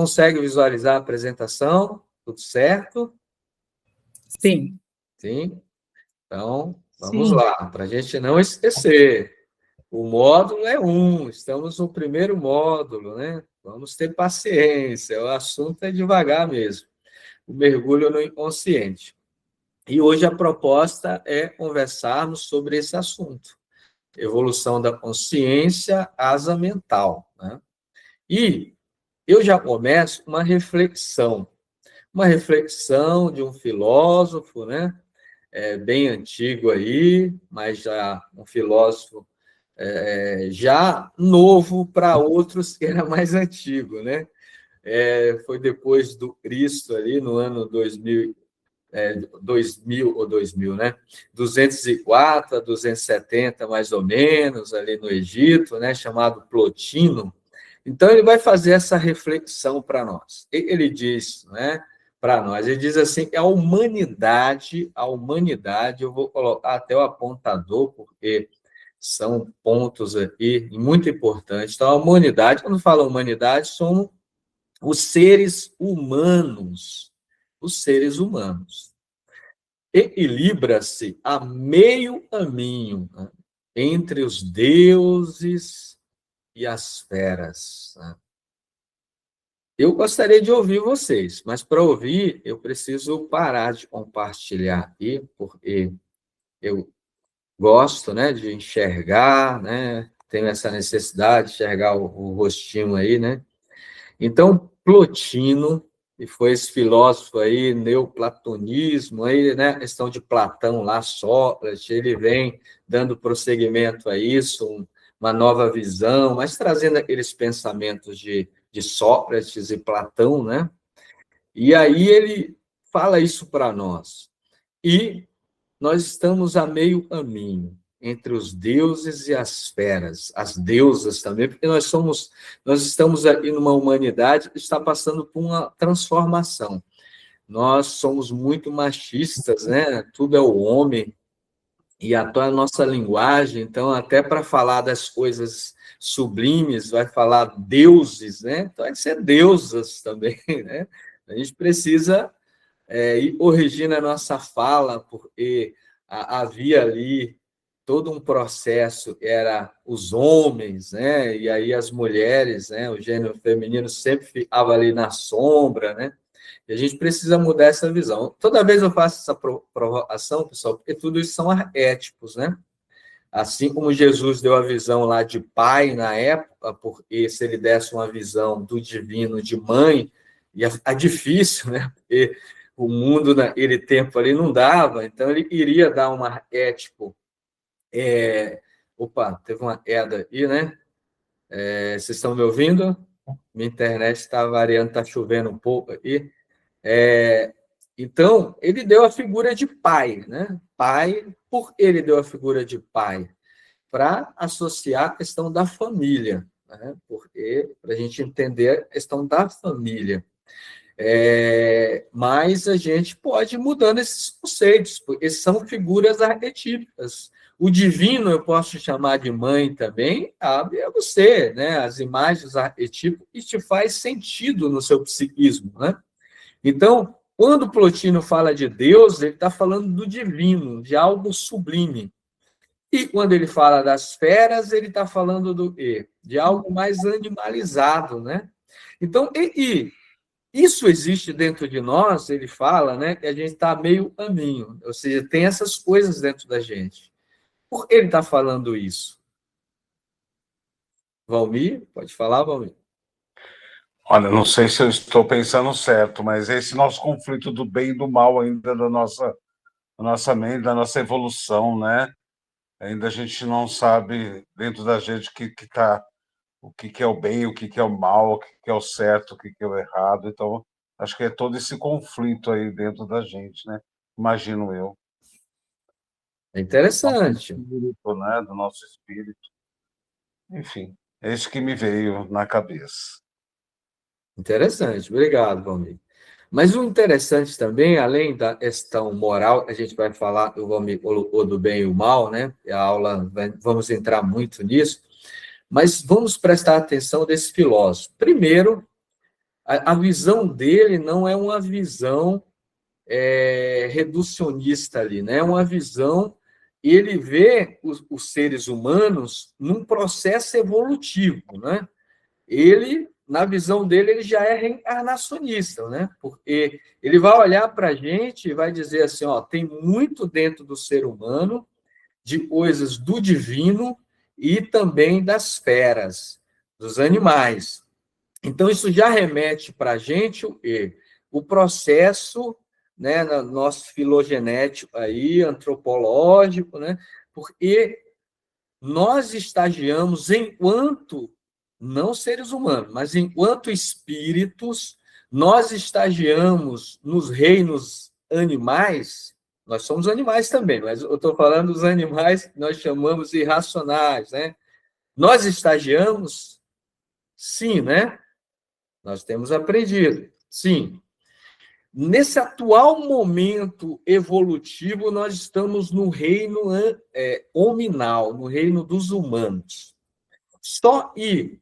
consegue visualizar a apresentação? Tudo certo? Sim. Sim? Então, vamos lá, para a gente não esquecer. O módulo é 1, estamos no primeiro módulo, né? Vamos ter paciência, o assunto é devagar mesmo. O mergulho no inconsciente. E hoje a proposta é conversarmos sobre esse assunto. Evolução da consciência, asa mental, né? E eu já começo uma reflexão de um filósofo, né? Bem antigo aí, mas já um filósofo já novo para outros que era mais antigo, né? Foi depois do Cristo ali no ano 2000, né? 204 a 270, mais ou menos, ali no Egito, né? Chamado Plotino. Então, ele vai fazer essa reflexão para nós. Ele diz, né? Para nós, ele diz assim, que a humanidade, eu vou colocar até o apontador, porque são pontos aqui muito importantes. Então, a humanidade, quando fala humanidade, somos os seres humanos. Os seres humanos. Equilibra-se a meio caminho, né, entre os deuses e as feras. Né? Eu gostaria de ouvir vocês, mas para ouvir, eu preciso parar de compartilhar aqui, porque eu gosto, né, de enxergar, né, tenho essa necessidade de enxergar o rostinho aí, né? Então, Plotino, que foi esse filósofo aí, neoplatonismo, aí, né, questão de Platão lá, Sócrates, ele vem dando prosseguimento a isso, uma nova visão, mas trazendo aqueles pensamentos de Sócrates e Platão, né? E aí ele fala isso para nós. E nós estamos a meio caminho entre os deuses e as feras, as deusas também, porque nós estamos aqui numa humanidade que está passando por uma transformação. Nós somos muito machistas, né? Tudo é o homem, e até a nossa linguagem, então, até para falar das coisas sublimes, vai falar deuses, né? Então, vai ser deusas também, né? A gente precisa ir corrigindo a nossa fala, porque havia ali todo um processo, era os homens, né? E aí as mulheres, né? O gênero feminino sempre ficava ali na sombra, né? E a gente precisa mudar essa visão. Toda vez eu faço essa provocação, pessoal, porque tudo isso são arquétipos, né? Assim como Jesus deu a visão lá de pai na época, porque se ele desse uma visão do divino de mãe, ia ficar difícil, né? Porque o mundo naquele tempo ali não dava, então ele iria dar um arquétipo. Opa, teve uma queda aí, né? Vocês estão me ouvindo? Minha internet está variando, está chovendo um pouco aqui. Então, ele deu a figura de pai, né? Pai, por que ele deu a figura de pai? Para associar a questão da família, né? Porque para a gente entender a questão da família. Mas a gente pode ir mudando esses conceitos, porque são figuras arquetípicas. O divino eu posso chamar de mãe também, cabe a você, né? As imagens arquetípicas, e te faz sentido no seu psiquismo, né? Então, quando Plotino fala de Deus, ele está falando do divino, de algo sublime. E quando ele fala das feras, ele está falando do quê? De algo mais animalizado, né? Então, isso existe dentro de nós, ele fala, né? Que a gente está meio caminho, ou seja, tem essas coisas dentro da gente. Por que ele está falando isso? Valmir, pode falar, Valmir? Olha, não sei se eu estou pensando certo, mas esse nosso conflito do bem e do mal ainda da nossa mente, da nossa evolução, né? Ainda a gente não sabe dentro da gente o que é o bem, o que é o mal, o que é o certo, o que é o errado. Então, acho que é todo esse conflito aí dentro da gente, né? Imagino eu. É interessante. Né? Do nosso espírito. Enfim, é isso que me veio na cabeça. Interessante, obrigado, Valmir. Mas o interessante também, além da questão moral, a gente vai falar, o Valmir colocou do bem e o mal, né? A aula, vamos entrar muito nisso, mas vamos prestar atenção desse filósofo. Primeiro, A visão dele não é uma visão reducionista ali, né? É uma visão, ele vê os seres humanos num processo evolutivo, né? Ele, na visão dele, ele já é reencarnacionista, né? Porque ele vai olhar para a gente e vai dizer assim, ó, tem muito dentro do ser humano de coisas do divino e também das feras, dos animais. Então, isso já remete para a gente o processo, né, no nosso filogenético aí, antropológico, né, porque nós estagiamos enquanto, não seres humanos, mas enquanto espíritos, nós estagiamos nos reinos animais, nós somos animais também, mas eu estou falando dos animais que nós chamamos irracionais, né? Nós estagiamos, sim, né? Nós temos aprendido, sim. Nesse atual momento evolutivo, nós estamos no reino hominal, no reino dos humanos. Só e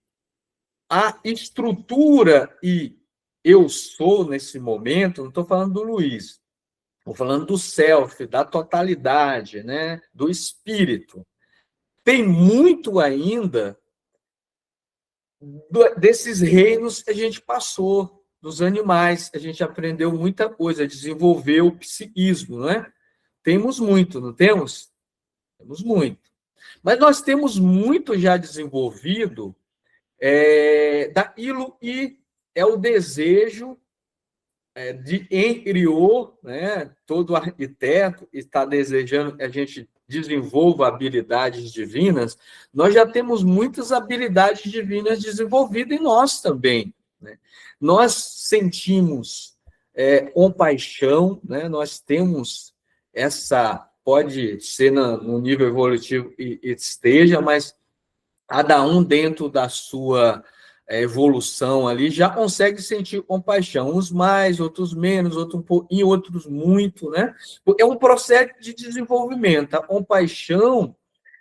a estrutura e eu sou nesse momento, não estou falando do Luiz, estou falando do self, da totalidade, né, do espírito. Tem muito ainda desses reinos que a gente passou, dos animais, a gente aprendeu muita coisa, desenvolveu o psiquismo, não é? Temos muito, não temos? Temos muito. Mas nós temos muito já desenvolvido daquilo que é o desejo de quem criou, né? Todo arquiteto está desejando que a gente desenvolva habilidades divinas, nós já temos muitas habilidades divinas desenvolvidas em nós também, né? Nós sentimos compaixão, né? Nós temos pode ser no nível evolutivo e esteja, mas cada um dentro da sua evolução ali já consegue sentir compaixão, uns mais, outros menos, outros um pouquinho, outros muito, né? É um processo de desenvolvimento. A compaixão,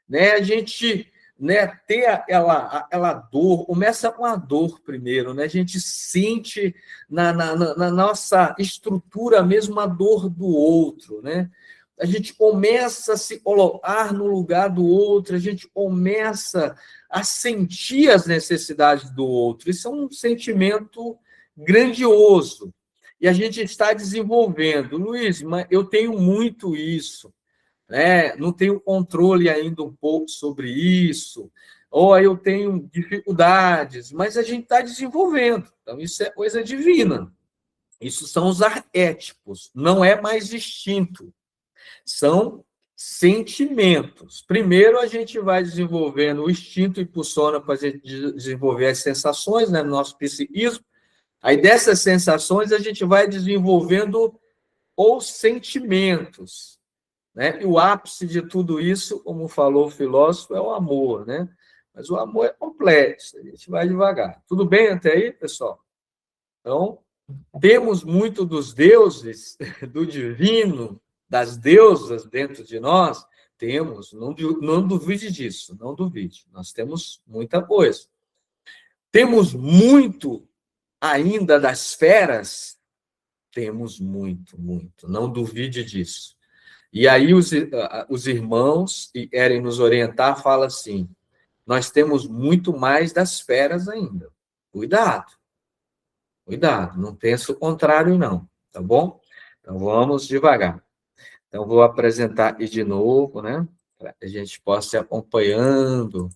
né? A gente, né, ter aquela dor, começa com a dor primeiro, né? A gente sente na nossa estrutura mesmo a dor do outro, né? A gente começa a se colocar no lugar do outro, a gente começa a sentir as necessidades do outro. Isso é um sentimento grandioso. E a gente está desenvolvendo. Luiz, mas eu tenho muito isso, né? Não tenho controle ainda um pouco sobre isso, ou eu tenho dificuldades, mas a gente está desenvolvendo. Então, isso é coisa divina. Isso são os arquétipos, não é mais instinto. São sentimentos. Primeiro, a gente vai desenvolvendo o instinto, impulsiona para a gente desenvolver as sensações, né, no nosso psiquismo. Aí, dessas sensações, a gente vai desenvolvendo os sentimentos, né? E o ápice de tudo isso, como falou o filósofo, é o amor, né? Mas o amor é complexo, a gente vai devagar. Tudo bem até aí, pessoal? Então, temos muito dos deuses, do divino, das deusas dentro de nós, temos, não duvide disso, não duvide, nós temos muita coisa. Temos muito ainda das feras, temos muito, muito, não duvide disso. E aí os irmãos que querem nos orientar falam assim, nós temos muito mais das feras ainda, cuidado, não pense o contrário não, tá bom? Então vamos devagar. Então, vou apresentar aqui de novo, né? Para que a gente possa ir acompanhando.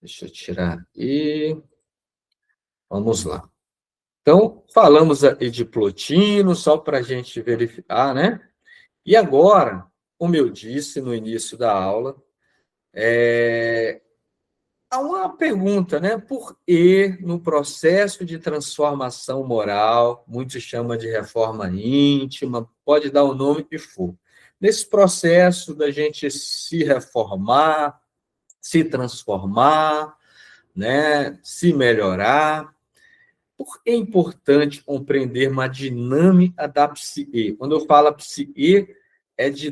Deixa eu tirar aqui. Vamos lá. Então, falamos aqui de Plotino, só para a gente verificar, né? E agora, como eu disse no início da aula, há uma pergunta, né? Por que no processo de transformação moral, muitos chamam de reforma íntima, pode dar o nome que for, nesse processo da gente se reformar, se transformar, né? Se melhorar, por que é importante compreender uma dinâmica da psique? Quando eu falo psique, é de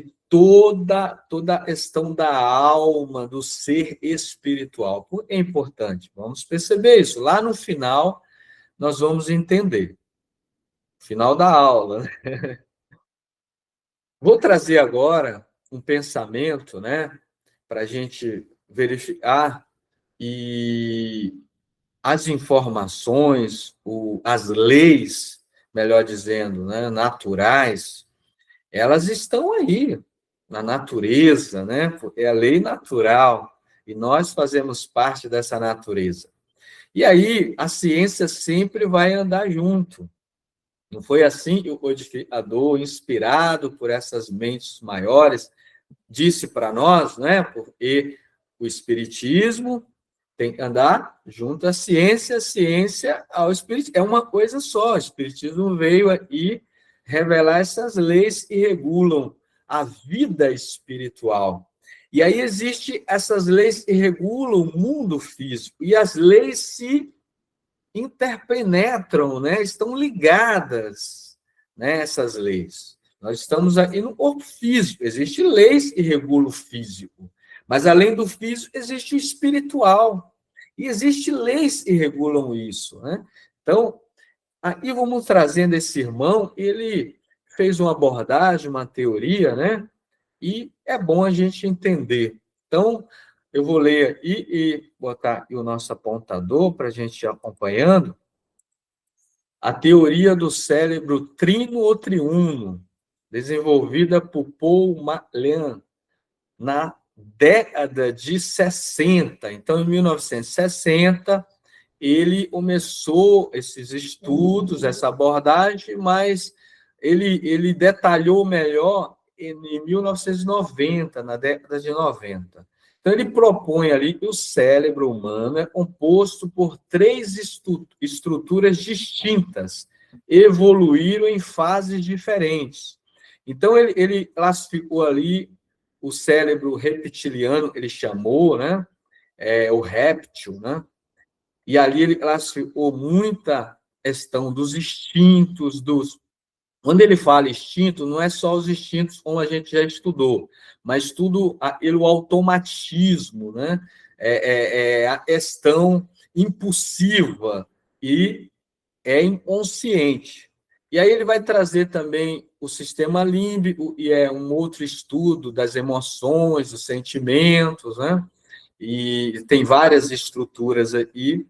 toda a questão da alma, do ser espiritual. É importante, vamos perceber isso. Lá no final, nós vamos entender. Final da aula. Vou trazer agora um pensamento, né, para a gente verificar e as informações, as leis, melhor dizendo, né, naturais, elas estão aí na natureza, né? É a lei natural e nós fazemos parte dessa natureza. E aí a ciência sempre vai andar junto. Não foi assim que o codificador, inspirado por essas mentes maiores, disse para nós, né? Porque o espiritismo tem que andar junto à ciência, a ciência ao espiritismo. É uma coisa só. O espiritismo veio aí revelar essas leis que regulam a vida espiritual. E aí existem essas leis que regulam o mundo físico. E as leis se interpenetram, né? Estão ligadas, né? Essas leis. Nós estamos aqui no corpo físico. Existem leis que regulam o físico. Mas, além do físico, existe o espiritual. E existem leis que regulam isso, né? Então, aí vamos trazendo esse irmão, ele fez uma abordagem, uma teoria, né? E é bom a gente entender. Então, eu vou ler aí e botar aqui o nosso apontador para a gente ir acompanhando. A teoria do cérebro trino ou triuno, desenvolvida por Paul MacLean na década de 60. Então, em 1960, ele começou esses estudos, essa abordagem, mas ele detalhou melhor em 1990, na década de 90. Então, ele propõe ali que o cérebro humano é composto por 3 estruturas distintas, evoluíram em fases diferentes. Então, ele classificou ali o cérebro reptiliano, ele chamou, né? O réptil, né? E ali ele classificou muita questão dos instintos, Quando ele fala instinto, não é só os instintos como a gente já estudou, mas tudo o automatismo, né? A questão impulsiva e inconsciente. E aí ele vai trazer também o sistema límbico, e é um outro estudo das emoções, dos sentimentos, né? E tem várias estruturas aí.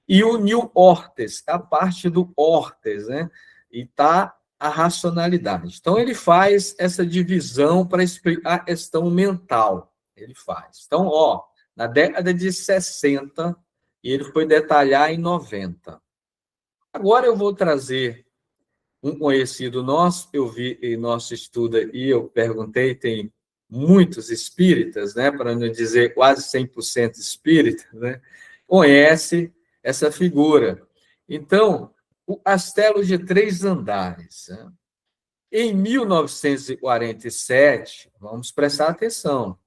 E o New Ortes, a parte do Ortes, né? E está a racionalidade. Então, ele faz essa divisão para explicar a questão mental. Ele faz. Então, na década de 60, e ele foi detalhar em 90. Agora eu vou trazer um conhecido nosso, eu vi em nosso estudo e eu perguntei, tem muitos espíritas, né, para não dizer quase 100% espíritas, né, conhece essa figura. Então, o castelo de 3 andares. Né? Em 1947, vamos prestar atenção,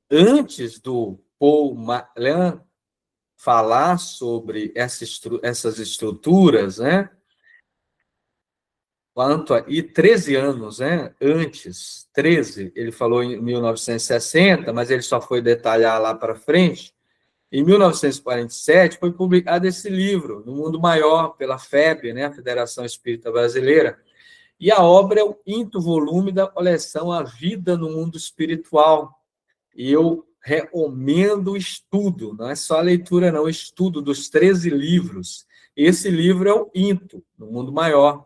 antes do Paul MacLean falar sobre essas estruturas, né, quanto a, e 13 anos, né, antes, 13, ele falou em 1960, mas ele só foi detalhar lá para frente. Em 1947, foi publicado esse livro, No Mundo Maior, pela FEB, né, a Federação Espírita Brasileira, e a obra é o 5º volume da coleção A Vida no Mundo Espiritual. E eu recomendo o estudo, não é só a leitura, não, o estudo dos 13 livros. Esse livro é o 5º, No Mundo Maior.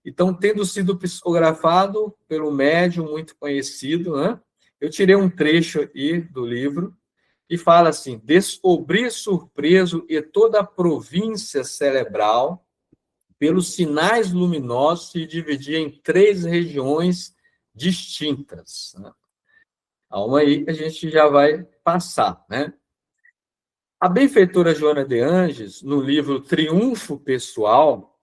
Então, tendo sido psicografado pelo médium muito conhecido, né, eu tirei um trecho aí do livro, e fala assim: descobri surpreso e toda a província cerebral, pelos sinais luminosos, se dividia em 3 regiões distintas. Né? Calma aí que a gente já vai passar. Né? A benfeitora Joana de Ângeles, no livro Triunfo Pessoal,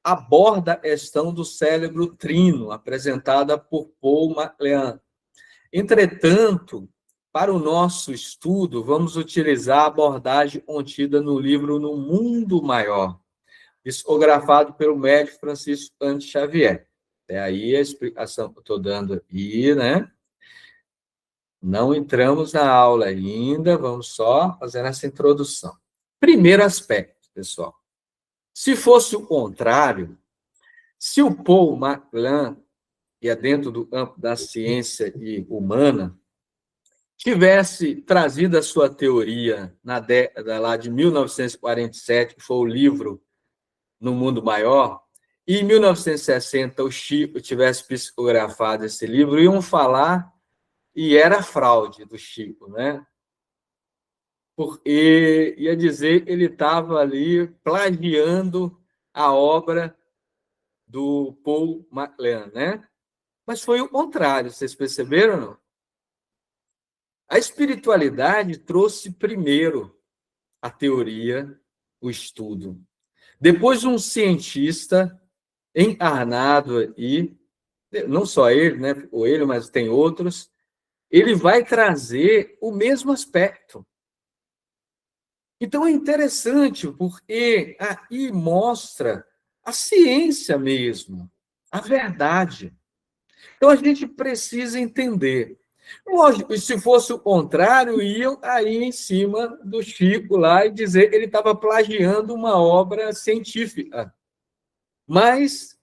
aborda a questão do cérebro trino, apresentada por Paul MacLean. Entretanto, para o nosso estudo, vamos utilizar a abordagem contida no livro No Mundo Maior, psicografado pelo médico Francisco Cândido Xavier. Até aí a explicação que eu estou dando aqui, né? Não entramos na aula ainda, vamos só fazer essa introdução. Primeiro aspecto, pessoal. Se fosse o contrário, se o Paul MacLean, que é dentro do campo da ciência e humana, tivesse trazido a sua teoria na década lá de 1947, que foi o livro No Mundo Maior, e em 1960 o Chico tivesse psicografado esse livro, iam falar, e era fraude do Chico, né? Porque ia dizer que ele estava ali plagiando a obra do Paul MacLean, né? Mas foi o contrário, vocês perceberam, não? A espiritualidade trouxe primeiro a teoria, o estudo. Depois, um cientista encarnado e não só ele, né? Ou ele, mas tem outros, ele vai trazer o mesmo aspecto. Então é interessante, porque aí mostra a ciência mesmo, a verdade. Então a gente precisa entender. Lógico, e se fosse o contrário, iam aí em cima do Chico lá e dizer que ele estava plagiando uma obra científica. Mas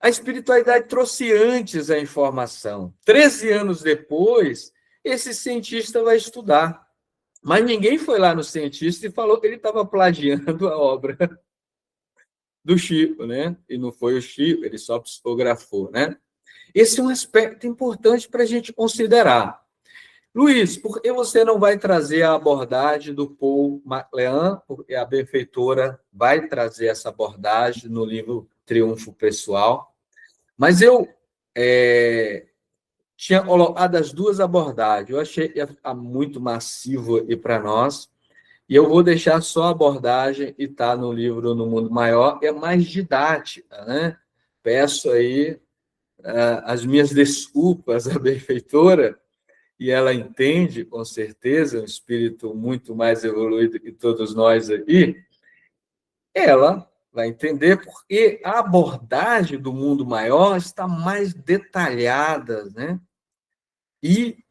a espiritualidade trouxe antes a informação. 13 anos depois, esse cientista vai estudar. Mas ninguém foi lá no cientista e falou que ele estava plagiando a obra do Chico, né? E não foi o Chico, ele só psicografou, né? Esse é um aspecto importante para a gente considerar. Luiz, por que você não vai trazer a abordagem do Paul MacLean? Porque a benfeitora vai trazer essa abordagem no livro Triunfo Pessoal. Mas eu tinha colocado as duas abordagens. Eu achei muito massivo e para nós. E eu vou deixar só a abordagem e está no livro No Mundo Maior, é mais didática, né? Peço aí as minhas desculpas à benfeitora, e ela entende, com certeza, um espírito muito mais evoluído que todos nós aqui, ela vai entender porque a abordagem do mundo maior está mais detalhada, né? E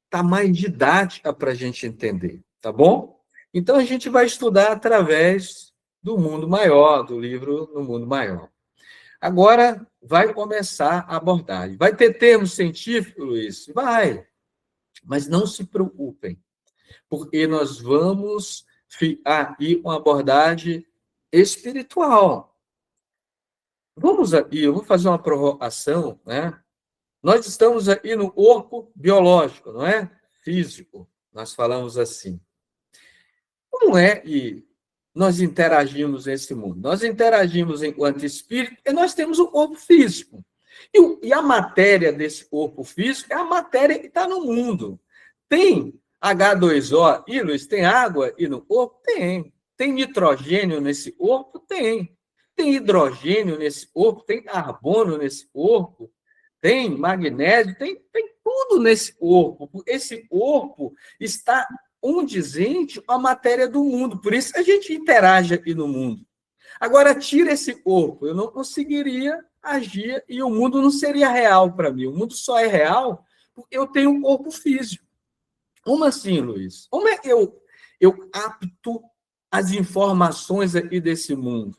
está mais didática para a gente entender, tá bom? Então, a gente vai estudar através do mundo maior, do livro No Mundo Maior. Agora, vai começar a abordagem. Vai ter termos científicos, Luiz? Vai. Mas não se preocupem, porque nós vamos ir com abordagem espiritual. Vamos aqui, eu vou fazer uma provocação, né? Nós estamos aqui no corpo biológico, não é? Físico, nós falamos assim. Como é que nós interagimos nesse mundo? Nós interagimos enquanto espírito e nós temos o corpo físico. E a matéria desse corpo físico é a matéria que está no mundo. Tem H2O, e Luiz, tem água e no corpo? Tem. Tem nitrogênio nesse corpo? Tem. Tem hidrogênio nesse corpo? Tem carbono nesse corpo? Tem magnésio? Tem tudo nesse corpo. Esse corpo está condizente com a matéria do mundo. Por isso a gente interage aqui no mundo. Agora, tira esse corpo, eu não conseguiria agir e o mundo não seria real para mim. O mundo só é real porque eu tenho um corpo físico. Como assim, Luiz? Como é que eu capto as informações aqui desse mundo?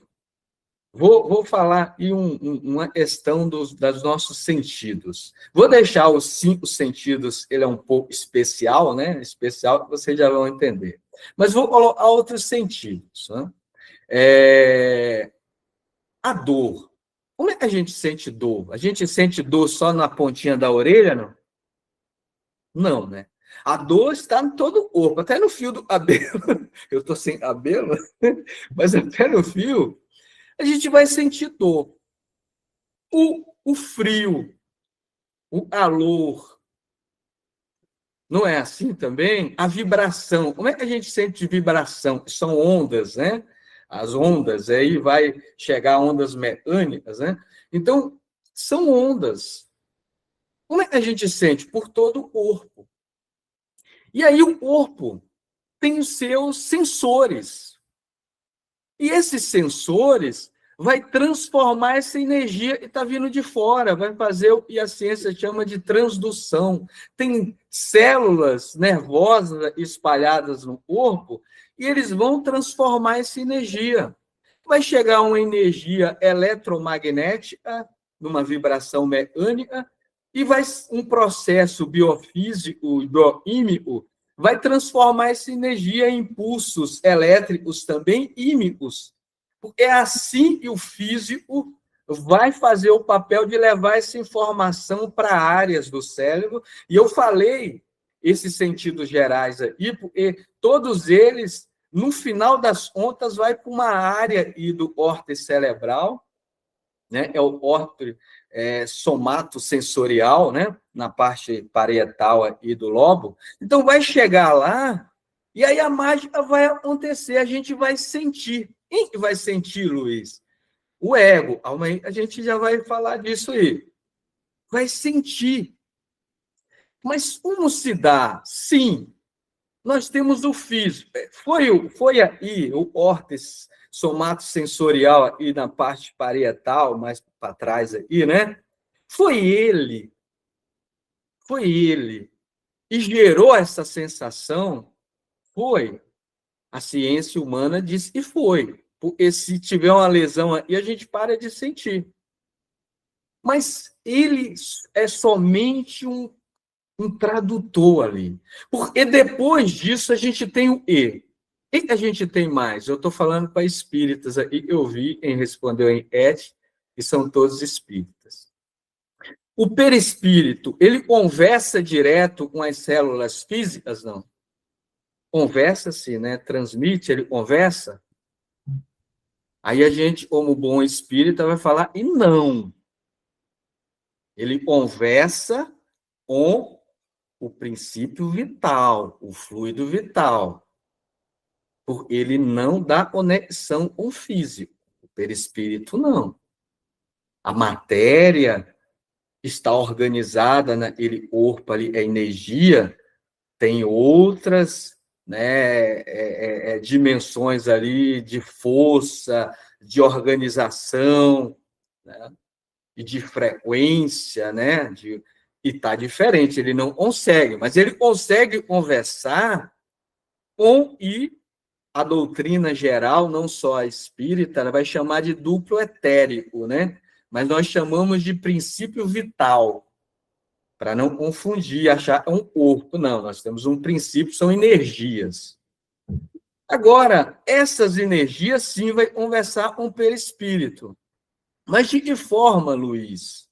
Vou falar aqui uma questão dos nossos sentidos. Vou deixar os 5 sentidos, ele é um pouco especial, né? Especial que vocês já vão entender. Mas vou colocar outros sentidos, né? A dor. Como é que a gente sente dor? A gente sente dor só na pontinha da orelha, não? Não, né? A dor está em todo o corpo, até no fio do cabelo. Eu estou sem cabelo, mas até no fio, a gente vai sentir dor. O frio, o calor, não é assim também? A vibração. Como é que a gente sente vibração? São ondas, né? As ondas, aí vai chegar a ondas mecânicas, né? Então, são ondas. Como é que a gente sente? Por todo o corpo. E aí o corpo tem os seus sensores. E esses sensores vai transformar essa energia que está vindo de fora, vai fazer o que a ciência chama de transdução. Tem células nervosas espalhadas no corpo e eles vão transformar essa energia. Vai chegar uma energia eletromagnética, numa vibração mecânica, e vai um processo biofísico, bioquímico, vai transformar essa energia em impulsos elétricos também químicos. Porque é assim que o físico vai fazer o papel de levar essa informação para áreas do cérebro. E eu falei esses sentidos gerais aí, porque todos eles, no final das contas, vai para uma área do córtex cerebral, né? É o córtex somatosensorial, né? Na parte parietal aí do lobo. Então, vai chegar lá, e aí a mágica vai acontecer, a gente vai sentir. Quem que vai sentir, Luiz? O ego. A gente já vai falar disso aí. Vai sentir. Mas como se dá? Sim, nós temos o físico. Foi aí o córtex somatosensorial aí na parte parietal, mais para trás aí, né? Foi ele. E gerou essa sensação. Foi. A ciência humana diz que foi. Porque se tiver uma lesão aí, a gente para de sentir. Mas ele é somente um tradutor ali. Porque depois disso a gente tem o E. O que a gente tem mais? Eu estou falando para espíritas aí, eu vi quem respondeu em ET, que são todos espíritas. O perispírito, ele conversa direto com as células físicas? Não. Conversa-se, né? Transmite, ele conversa. Aí a gente, como bom espírita, vai falar, e não. Ele conversa com o princípio vital, o fluido vital. Porque ele não dá conexão com o físico. O perispírito, não. A matéria está organizada naquele corpo ali, a energia, tem outras, né, dimensões ali de força, de organização, né, e de frequência, né, e está diferente, ele não consegue, mas ele consegue conversar com a doutrina geral, não só a espírita, ela vai chamar de duplo etérico, né? Mas nós chamamos de princípio vital, para não confundir, achar que é um corpo. Não, nós temos um princípio, são energias. Agora, essas energias, sim, vai conversar com o perispírito. Mas de que forma, Luiz?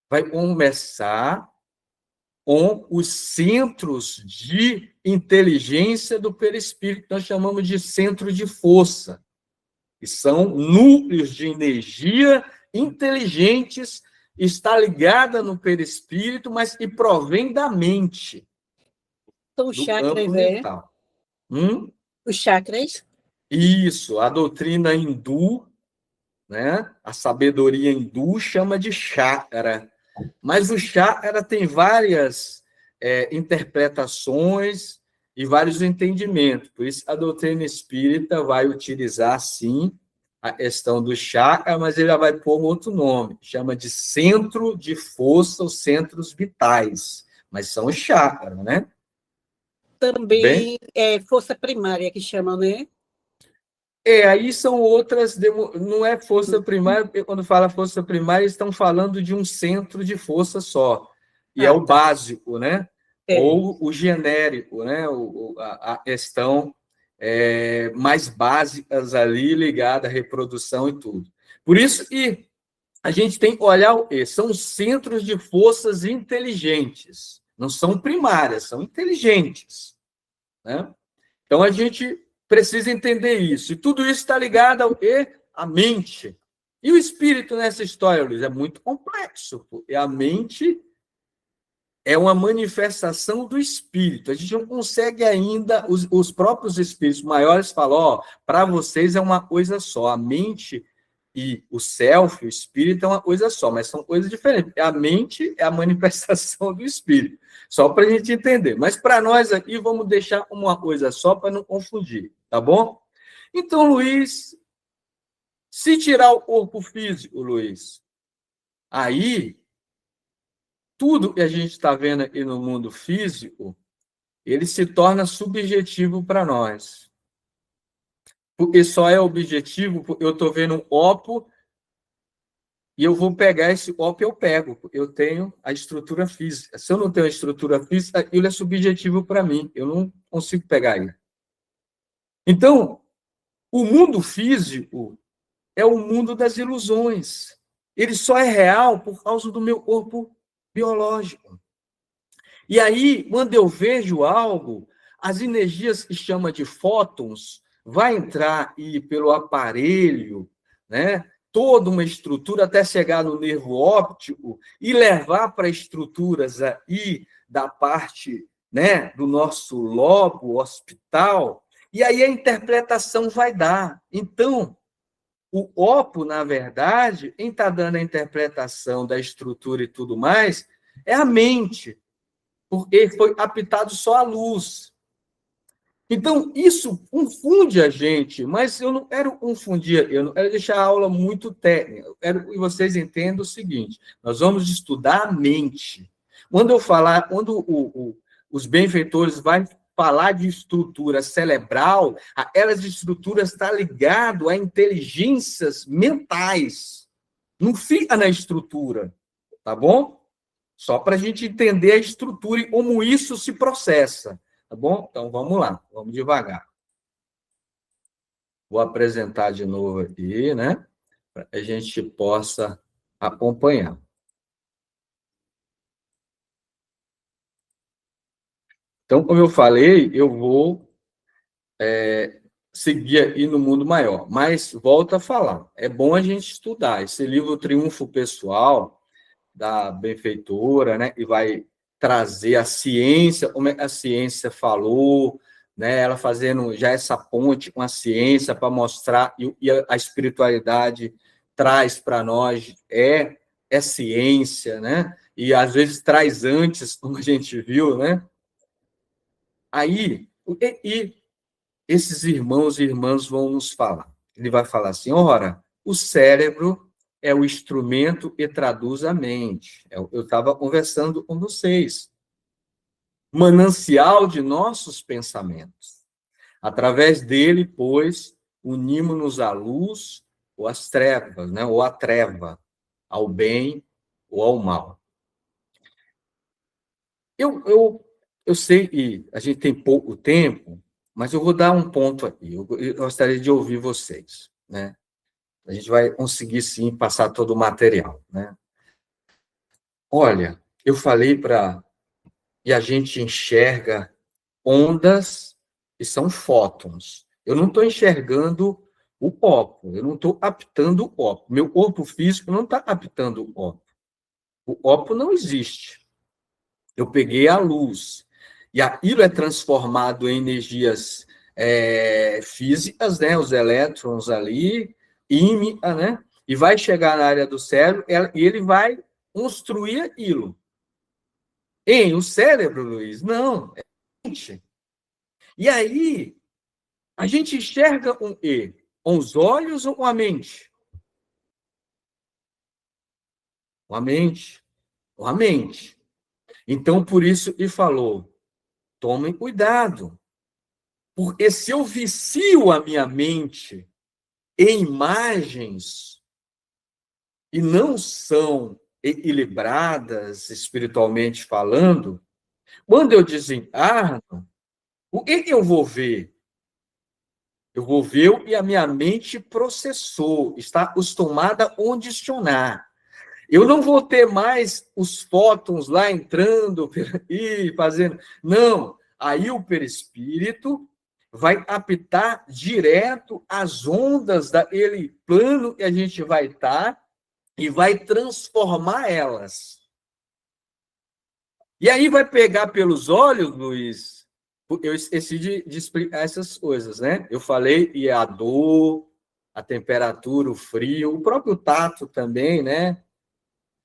Vai conversar com os centros de inteligência do perispírito, que nós chamamos de centro de força, que são núcleos de energia inteligentes, está ligada no perispírito, mas que provém da mente. São os chakras, mental. Os chakras? Isso, a doutrina hindu, né? A sabedoria hindu chama de chakra. Mas o chakra tem várias interpretações e vários entendimentos. Por isso, a doutrina espírita vai utilizar, sim, a questão do chakra, mas ele vai pôr um outro nome. Chama de centro de força, os centros vitais. Mas são os chakras, né? Também é força primária que chamam, né? Aí são outras, não é força primária, porque quando fala força primária, estão falando de um centro de força só, e é o básico, né? Ou o genérico, né? A questão mais básicas ali, ligada à reprodução e tudo. Por isso que a gente tem que olhar o quê? São centros de forças inteligentes, não são primárias, são inteligentes, né? Então, a gente precisa entender isso. E tudo isso está ligado ao quê? À mente. E o espírito nessa história, Luiz, é muito complexo, porque a mente é uma manifestação do espírito. A gente não consegue ainda, os próprios espíritos maiores falam, para vocês é uma coisa só, a mente e o self, o espírito, é uma coisa só, mas são coisas diferentes. A mente é a manifestação do espírito, só para a gente entender. Mas para nós aqui, vamos deixar uma coisa só para não confundir, tá bom? Então, Luiz, Se tirar o corpo físico, Luiz, aí tudo que a gente está vendo aqui no mundo físico, ele se torna subjetivo para nós. Porque só é objetivo, eu estou vendo um copo e eu vou pegar esse copo, eu pego. Eu tenho a estrutura física. Se eu não tenho a estrutura física, aquilo é subjetivo para mim. Eu não consigo pegar ele. Então, o mundo físico é o mundo das ilusões. Ele só é real por causa do meu corpo biológico. E aí, quando eu vejo algo, as energias que chama de fótons vai entrar e pelo aparelho, né? Toda uma estrutura até chegar no nervo óptico e levar para estruturas aí da parte, né, do nosso lobo hospital, e aí a interpretação vai dar. Então, o OPO, na verdade, quem está dando a interpretação da estrutura e tudo mais, é a mente, porque foi apitado só a luz. Então, isso confunde a gente, mas eu não quero confundir, eu não quero deixar a aula muito técnica, eu quero que vocês entendam o seguinte, nós vamos estudar a mente. Quando eu falar, quando os benfeitores vão falar de estrutura cerebral, aquelas estruturas estão ligadas a inteligências mentais, não fica na estrutura, tá bom? Só para a gente entender a estrutura e como isso se processa. Tá bom? Então, vamos lá. Vamos devagar. Vou apresentar de novo aqui, né? Para que a gente possa acompanhar. Então, como eu falei, eu vou seguir aí no mundo maior. Mas, volto a falar, é bom a gente estudar. Esse livro Triunfo Pessoal, da benfeitora, né? E vai trazer a ciência, como a ciência falou, né? Ela fazendo já essa ponte com a ciência para mostrar, e a espiritualidade traz para nós, é ciência, né? E às vezes traz antes, como a gente viu, né? Aí, e esses irmãos e irmãs vão nos falar. Ele vai falar assim, ora, o cérebro é o instrumento que traduz a mente. Eu estava conversando com vocês. Manancial de nossos pensamentos. Através dele, pois, unimos-nos à luz ou às trevas, né? Ou à treva, ao bem ou ao mal. Eu sei que a gente tem pouco tempo, mas eu vou dar um ponto aqui. Eu gostaria de ouvir vocês, né? A gente vai conseguir, sim, passar todo o material, né? Olha, eu falei para... E a gente enxerga ondas que são fótons. Eu não estou enxergando o copo, eu não estou captando o copo. Meu corpo físico não está captando o copo. O copo não existe. Eu peguei a luz. E aquilo é transformado em energias físicas, né? Os elétrons ali, ímã, né? E vai chegar na área do cérebro e ele vai construir aquilo. Em o cérebro, Luiz? Não, é a mente. E aí, a gente enxerga um E com os olhos ou com a mente? Com a mente. Com a mente. Então, por isso que falou, tomem cuidado. Porque se eu vicio a minha mente em imagens e não são equilibradas espiritualmente falando, quando eu desencarno, o que eu vou ver? Eu vou ver o que a minha mente processou, está acostumada a condicionar. Eu não vou ter mais os fótons lá entrando e fazendo. Não, aí o perispírito vai apitar direto as ondas daquele plano que a gente vai estar e vai transformar elas. E aí vai pegar pelos olhos, Luiz. Eu esqueci de explicar essas coisas, né? Eu falei e a dor, a temperatura, o frio, o próprio tato também, né?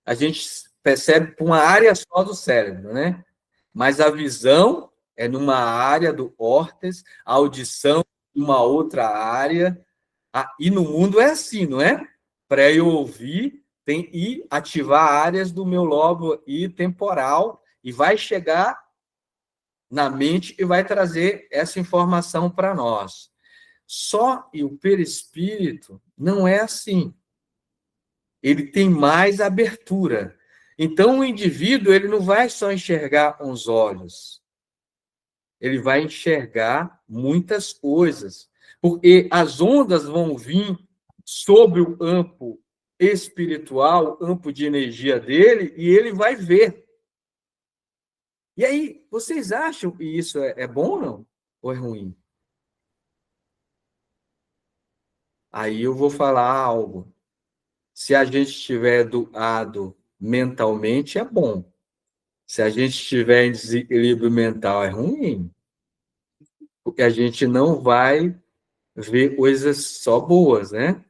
A gente percebe por uma área só do cérebro, né? Mas a visão é numa área do córtex, a audição uma outra área, E no mundo é assim, não é? Para eu ouvir, tem e ativar áreas do meu lobo e temporal e vai chegar na mente e vai trazer essa informação para nós. Só e o perispírito não é assim. Ele tem mais abertura. Então, o indivíduo ele não vai só enxergar com os olhos. Ele vai enxergar muitas coisas. Porque as ondas vão vir sobre o campo espiritual, o campo de energia dele, e ele vai ver. E aí, vocês acham que isso é bom ou não? Ou é ruim? Aí eu vou falar algo. Se a gente estiver doado mentalmente, é bom. Se a gente estiver em desequilíbrio mental, é ruim. Porque a gente não vai ver coisas só boas, né?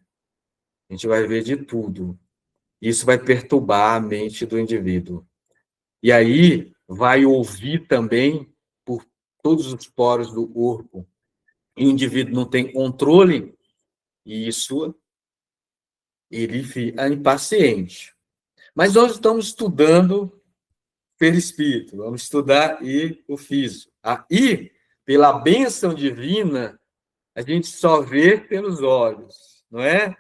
A gente vai ver de tudo. Isso vai perturbar a mente do indivíduo. E aí vai ouvir também por todos os poros do corpo. E o indivíduo não tem controle, e isso ele fica impaciente. Mas nós estamos estudando perispírito, vamos estudar e o físico. Aí, pela bênção divina, a gente só vê pelos olhos, não é?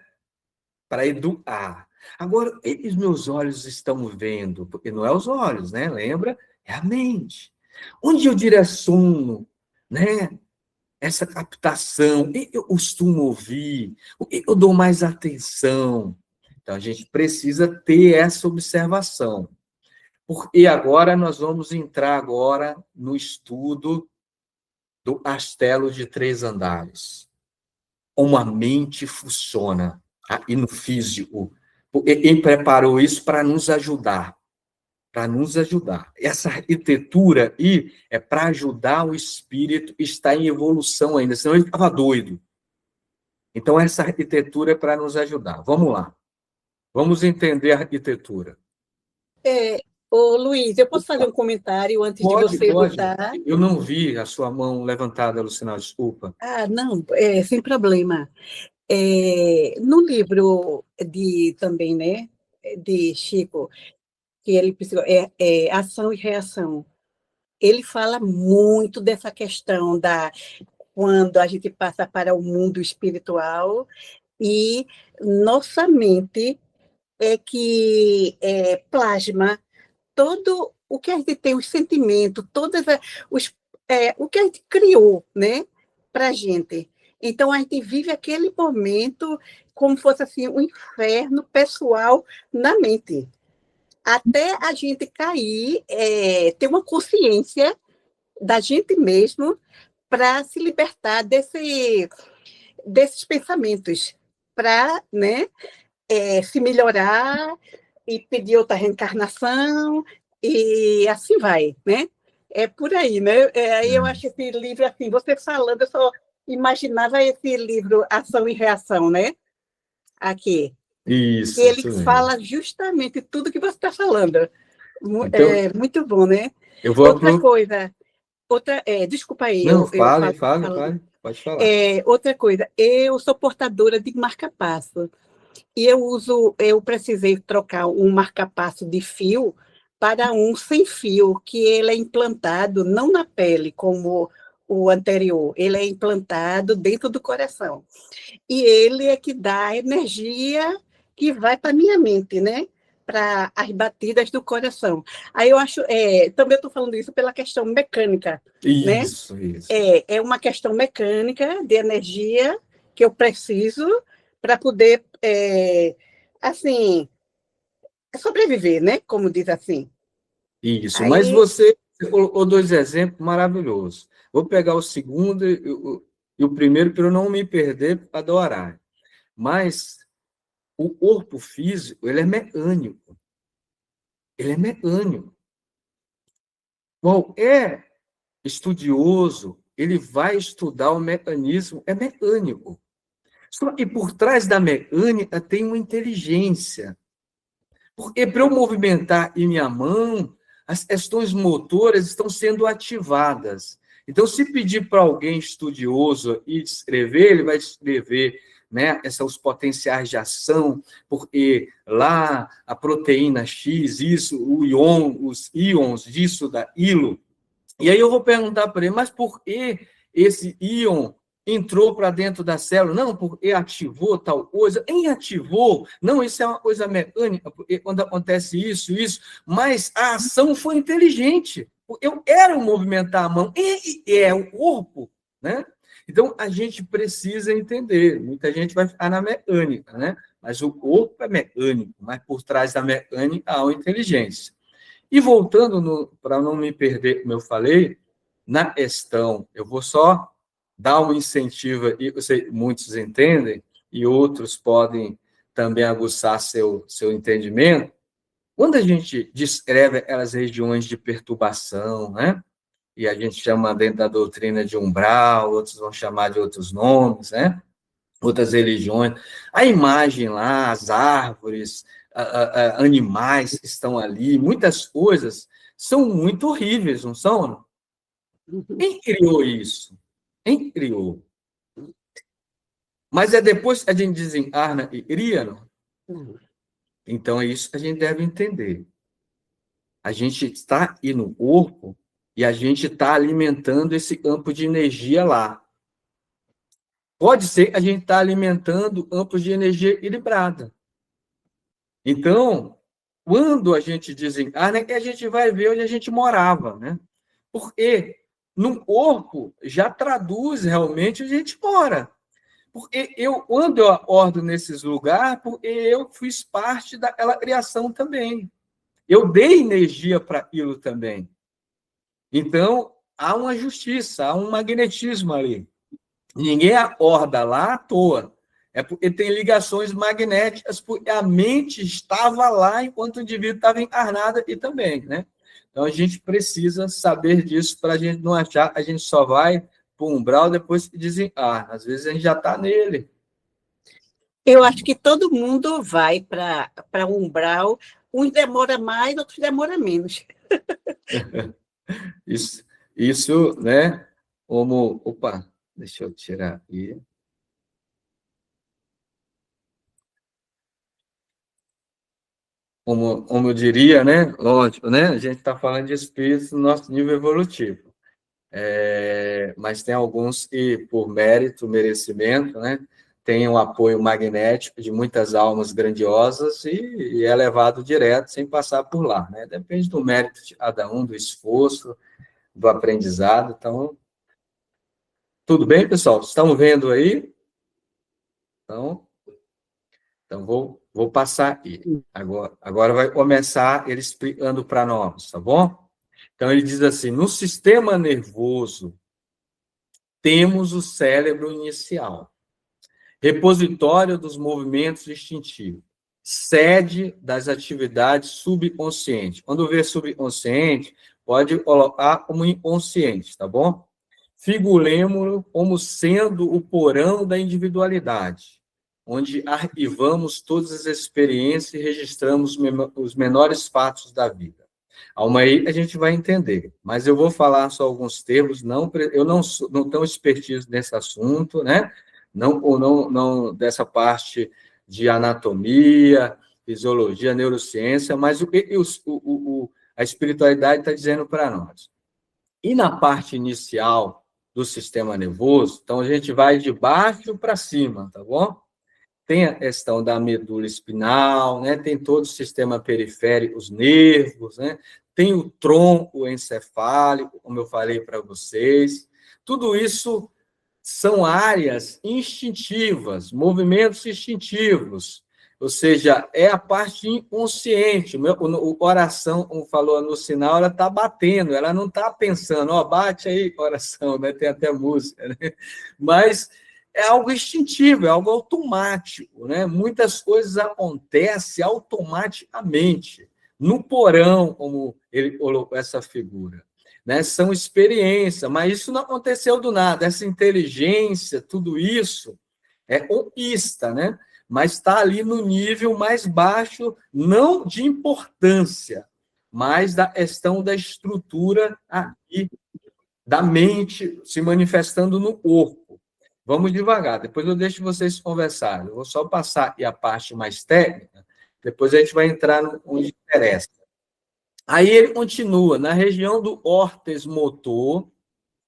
Para educar. Agora, os meus olhos estão vendo, porque não é os olhos, né? Lembra? É a mente. Onde eu direciono, né? Essa captação, eu costumo ouvir, eu dou mais atenção. Então, a gente precisa ter essa observação. Porque agora nós vamos entrar agora no estudo do castelo de 3 andares. Como a mente funciona, e no físico. Quem preparou isso para nos ajudar. Para nos ajudar. Essa arquitetura aí é para ajudar o espírito que está em evolução ainda, senão ele estava doido. Então, essa arquitetura é para nos ajudar. Vamos lá. Vamos entender a arquitetura. Ô, Luiz, eu posso fazer um comentário antes de você lutar? Eu não vi a sua mão levantada, Lucinal, desculpa. Não, sem problema. No livro também, né, de Chico, que ele Ação e Reação, ele fala muito dessa questão quando a gente passa para o mundo espiritual e nossa mente é que plasma todo o que a gente tem, os sentimentos, o que a gente criou, né, para a gente. Então, a gente vive aquele momento como fosse assim, um inferno pessoal na mente. Até a gente cair, ter uma consciência da gente mesmo para se libertar desses pensamentos, para, né, se melhorar e pedir outra reencarnação, e assim vai, né? É por aí, né? Aí eu acho esse livro, assim, você falando, eu só imaginava esse livro Ação e Reação, né? Aqui. Isso. Ele fala justamente tudo que você está falando. Então, muito bom, né? Eu vou outra coisa, desculpa aí. Não, fale, pode falar. Outra coisa, eu sou portadora de marca-passo. E eu precisei trocar um marca-passo de fio para um sem fio, que ele é implantado não na pele, como o anterior, ele é implantado dentro do coração. E ele é que dá a energia que vai para a minha mente, né? Para as batidas do coração. Aí eu acho, também estou falando isso pela questão mecânica, né? Isso. É uma questão mecânica de energia que eu preciso para poder, assim, sobreviver, né? Como diz assim. Isso, mas você colocou 2 exemplos maravilhosos. Vou pegar o segundo e o primeiro para eu não me perder para do horário. Mas o corpo físico, ele é mecânico. Ele é mecânico. Qualquer estudioso, ele vai estudar o mecanismo, é mecânico. Só que por trás da mecânica tem uma inteligência. Porque para eu movimentar em minha mão, as questões motoras estão sendo ativadas. Então, se pedir para alguém estudioso e escrever, ele vai escrever né, os potenciais de ação, porque lá a proteína X, isso, os íons disso, da hilo. E aí eu vou perguntar para ele, mas por que esse íon entrou para dentro da célula? Não, porque ativou tal coisa. Em ativou, não, isso é uma coisa mecânica, porque quando acontece isso, mas a ação foi inteligente. Eu quero movimentar a mão, e é o corpo, né? Então, a gente precisa entender. Muita gente vai ficar na mecânica, né? Mas o corpo é mecânico, mas por trás da mecânica há uma inteligência. E voltando, para não me perder, como eu falei, na questão, eu vou só dar um incentivo, e eu sei, muitos entendem, e outros podem também aguçar seu entendimento. Quando a gente descreve aquelas regiões de perturbação, né? E a gente chama dentro da doutrina de umbral, outros vão chamar de outros nomes, né? Outras religiões. A imagem lá, as árvores, animais que estão ali, muitas coisas são muito horríveis, não são? Quem criou isso? Quem criou? Mas é depois que a gente desencarna e cria, não? Então é isso que a gente deve entender. A gente está aqui no corpo e a gente está alimentando esse campo de energia lá. Pode ser que a gente está alimentando campos de energia equilibrada. Então, quando a gente desencarna, a gente vai ver onde a gente morava, né? Porque no corpo já traduz realmente onde a gente mora. Porque quando eu acordo nesses lugares, porque eu fiz parte daquela criação também. Eu dei energia para aquilo também. Então, há uma justiça, há um magnetismo ali. Ninguém acorda lá à toa. É porque tem ligações magnéticas, porque a mente estava lá enquanto o indivíduo estava encarnado aqui também, né? Então, a gente precisa saber disso para a gente não achar que a gente só vai para o umbral depois que desencarna. Às vezes a gente já está nele. Eu acho que todo mundo vai para o umbral, uns demora mais, outros demora menos. Isso, né? Como... Opa, deixa eu tirar aqui. Como eu diria, né? Lógico, né? A gente está falando de espíritos no nosso nível evolutivo. Mas tem alguns que, por mérito, merecimento, né? Tem um apoio magnético de muitas almas grandiosas e é levado direto, sem passar por lá, né? Depende do mérito de cada um, do esforço, do aprendizado. Então, tudo bem, pessoal? Estão vendo aí? Então vou passar aqui. Agora vai começar ele explicando para nós, tá bom? Então, ele diz assim, no sistema nervoso, temos o cérebro inicial, repositório dos movimentos instintivos, sede das atividades subconscientes. Quando vê subconsciente, pode colocar como inconsciente, tá bom? Figuremo-lo como sendo o porão da individualidade, onde arquivamos todas as experiências e registramos os menores fatos da vida. Aí a gente vai entender, mas eu vou falar só alguns termos, eu não tenho expertise nesse assunto, né? Não dessa parte de anatomia, fisiologia, neurociência, mas o que a espiritualidade está dizendo para nós. E na parte inicial do sistema nervoso, então a gente vai de baixo para cima, tá bom? Tem a questão da medula espinal, né? Tem todo o sistema periférico, os nervos, né? Tem o tronco encefálico, como eu falei para vocês. Tudo isso são áreas instintivas, movimentos instintivos, ou seja, é a parte inconsciente. O coração, como falou no sinal, ela está batendo, ela não está pensando, ó, bate aí, coração, né? Tem até música, né? Mas é algo instintivo, é algo automático, né? Muitas coisas acontecem automaticamente, no porão, como ele colocou essa figura. Né? São experiências, mas isso não aconteceu do nada. Essa inteligência, tudo isso é conquista, né? Mas está ali no nível mais baixo, não de importância, mas da questão da estrutura aqui, da mente se manifestando no corpo. Vamos devagar, depois eu deixo vocês conversarem. Eu vou só passar a parte mais técnica, depois a gente vai entrar no onde interessa. Aí ele continua, na região do órtex motor,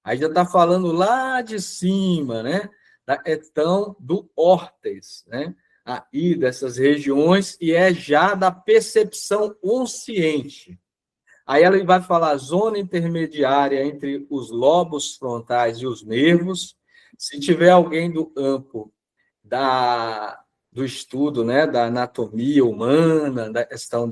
aí já está falando lá de cima, né? Da questão do órtex, né? Aí dessas regiões, e é já da percepção consciente. Aí ele vai falar zona intermediária entre os lobos frontais e os nervos. Se tiver alguém do campo do estudo, né, da anatomia humana, da questão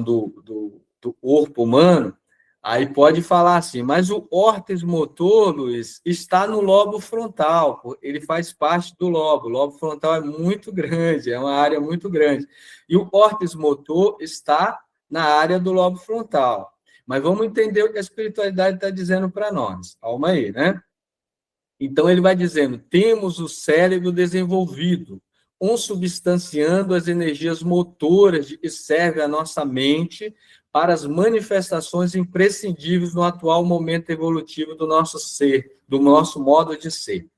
do corpo humano, aí pode falar assim, mas o órtex motor, Luiz, está no lobo frontal, ele faz parte do lobo. O lobo frontal é muito grande, é uma área muito grande. E o órtex motor está na área do lobo frontal. Mas vamos entender o que a espiritualidade está dizendo para nós. Calma aí, né? Então, ele vai dizendo, temos o cérebro desenvolvido, consubstanciando as energias motoras que servem à nossa mente para as manifestações imprescindíveis no atual momento evolutivo do nosso ser, do nosso modo de ser.